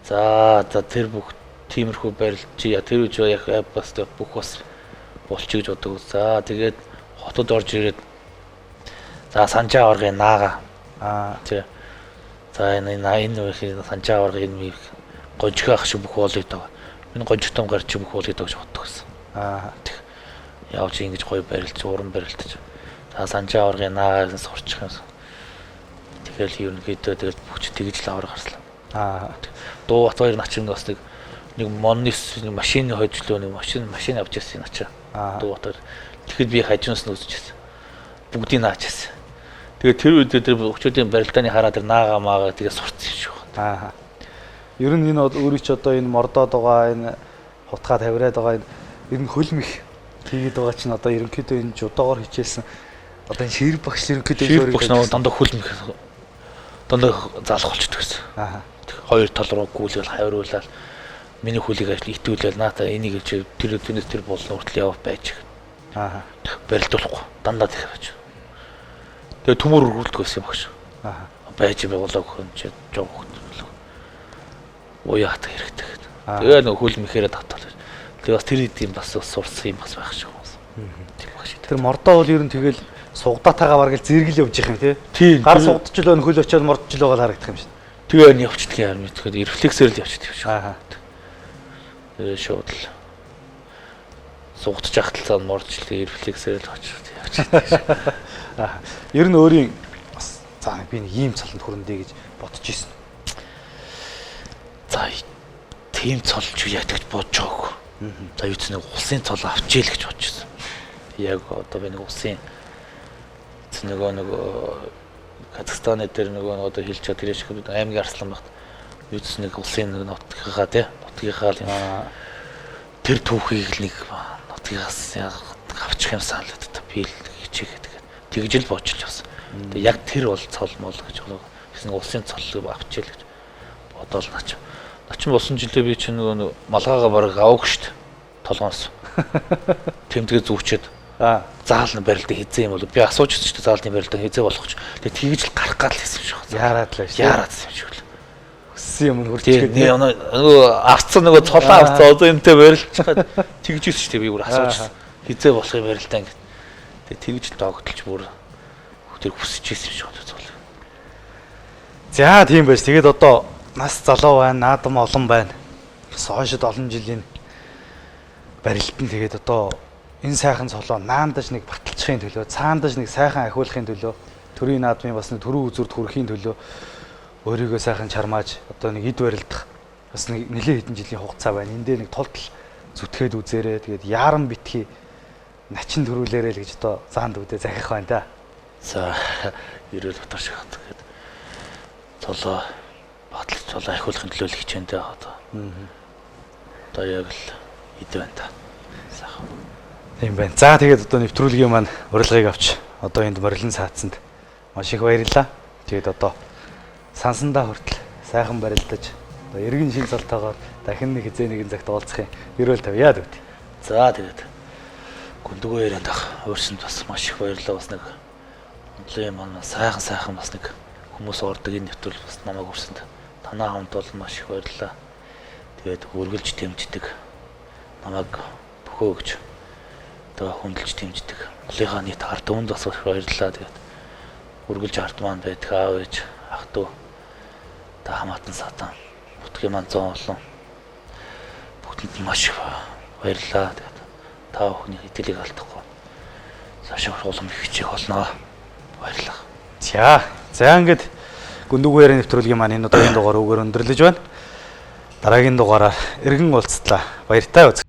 За тэр бүх тиймэрхүү барилд чи тэр үж яг бас бүх бас болчих гэж боддог. За тэгээд хотод орж ирээд за Санжаа аваргын наага тий. За энэ Санжаа аваргын энэ гонжихоо ах шиг бүх болыг даа. Энэ гонжигтон гарч бүх болыг даа гэж боддог гэсэн. Явж ингэж гоё барилж уран барилдаж. За Санжаа аваргын наагаас сурчих юм. Тэгэл ерөнхийдөө тэгэл бүгд тэгж л авраг гарслаа. Дуу бат хоёр начин бас нэг моннис машины хожлоо нэг машин авч ирсэн начаа. Дуу бат хоёр. Тэгэхэд би хажуунаас нь үзчихсэн. Бүгдийг нааж ирсэн. Тэгээд тэр үед тэр өчөөдийн барилдааны хараа тэр наага маага тэгээ сурцсан шүү. Ер нь энэ өөрөө ч одоо энэ мордоод байгаа энэ хутгаа тавираад байгаа энэ ер нь хөлмөх тэгээд байгаа чинь одоо ерөнхийдөө энэ жудоогоор хичээсэн одоо энэ ширэг багш ерөнхийдөө багш намайг дандаа хөлмөх дандаа залах болчихдог гэсэн. Хоёр тал руу гүйлэл хавируулаад миний хөлийг итүүлэл наата энийг чи тэр болно хүртэл явах байж. Барилдуулахгүй дандаа тэр байж. Тэгээ төмөр өргүүлдэг байсан юм багш. Байж байгуулаг хүн чи жоо хөлөө. Уяат хэрэгтэй. Тэгээ нэг хөлмөхөөрэ татвал. Тэгээ бас тэр идэм бас сурсан юм бас байх шиг юм. Тийм багш. Тэр мордоо бол ер нь тэгэл сугдаатаагаа бараг л зэрэгэл явж их юм тий. Гар сугдчих л хөл очиод мордчих л байгаа л харагдах юм шин. Тэгээ энэ явчихдаг юм. Тэгэхээр рефлексээр л явчихдаг юм шиг. Тэгээ шууд л сугдчих ахталцаад мордчих л рефлексээр л явчихдаг. Ер нь өөрийн бас за би нэг ийм цолонд хүрэндээ гэж бодож ирсэн. За тийм цолж яг тэгж бодож байгаагүй. За юу ч нэг улсын цол авчээл гэж бодож ирсэн. Яг одоо би нэг улсын нэг Казахстаны дээр нөгөө одоо хэлж чад тэрэж аймгийн арслан багт юу ч нэг улсын нэг нутгийнхаа тий нутгийнхаа тэр түүхийг л нэг нутгийнхаас авчих юмсан л одоо би хичээгээд тэгж л бодож явсан. Тэгээ яг тэр бол цол мол гэж болоо гэсэн улсын цол авчээл гэж бодоол наач. Начин болсон жилдээ би чинь нөгөө малгайгаа бараг авах штт толгоноос. Тэмдгээ зүвчээд заалны барилдаа хизээ юм бол би асууж өсч заалны барилдаа хизээ болох ч тэгээ тэгж л гарах гал хэлсэн юм шиг байна. Яарад л шүү. Яарад юм шиг л. Өссөн юм Тэгээ хурцгээд. нөгөө авцсан нөгөө цолоо авцсан одоо юмтай барилчаад тэгж ирсэн шүү дээ би бүр асууж хизээ болох юм барилдаа ингэ. Тэгээ тэгж л доогдолч бүр тэр хүсэж ирсэн юм шиг байна. За тийм байж. Тэгээд одоо нас залуу байна, наадам олон байна. Бас хойшод олон жилийн барилтан тэгээд одоо энэ сайхан цолоо наандаж нэг баталчихын төлөө, цаандаж нэг сайхан ахиулахын төлөө, төрийн наадмын бас нэг төрийн үзүрд хүрэхийн төлөө өөрийгөө сайхан чармааж одоо нэг эд барилдах бас нэг нэлээд хэдэн жилийн хугацаа байна. Энд дээр нэг тултал зүтгээд үзээрэй. Тэгээд яаран битгий начин төрүүлээрэй л гэж одоо заанд үүдээ захих байна да. За ерөөл дотор шиг хат гэдэг. Цолоо баталж цолоо ахиулахын төлөө л хичээн дээ одоо. Одоо яг л эд байна та. Сайхан. Тийм байна. За тэгээд одоо нэвтрүүлгийн маань урилгыг авч одоо энд морилон цаацсанд маш их баярлалаа. Тэгээд одоо сансандаа хүртэл сайхан барилдаж одоо эргэн шин цалтайгаар дахин нэг хизээ нэгэн цагт уулзахын ерөөл тавьяа дүүд. За тэгээд гүндгөө ярианд ах өөрсөнд бас маш их баярлалаа. Бас нэг онлайн маань сайхан бас нэг хүмүүс ордог энэ нэвтрүүл бас намайг хүрсэнд танаа хамт бол маш их баярлалаа. Тэгээд үргэлж дэмждэг намайг бөхөө гэж одоо хүндэлж дэмждэг Монголынхаа нийт ард түмэнд бас их баярлалаа. Тэгээд үргэлж ард маань байдаг аав ээж ах トゥ та хамаатан сатан бүтгэн маань 100 олон бүгдэнд маш их баярлалаа. Тэгээд та бүхний итгэлийг алдахгүй цаашаа улам их хичээх болно. Баярлалаа. За ингээд гүндүүгээр нэвтрүүлгийн маань энэ удаагийн дугаар үгээр өндөрлөж байна. Дараагийн дугаараар эргэн уулзтлаа. Баяртай үзэгч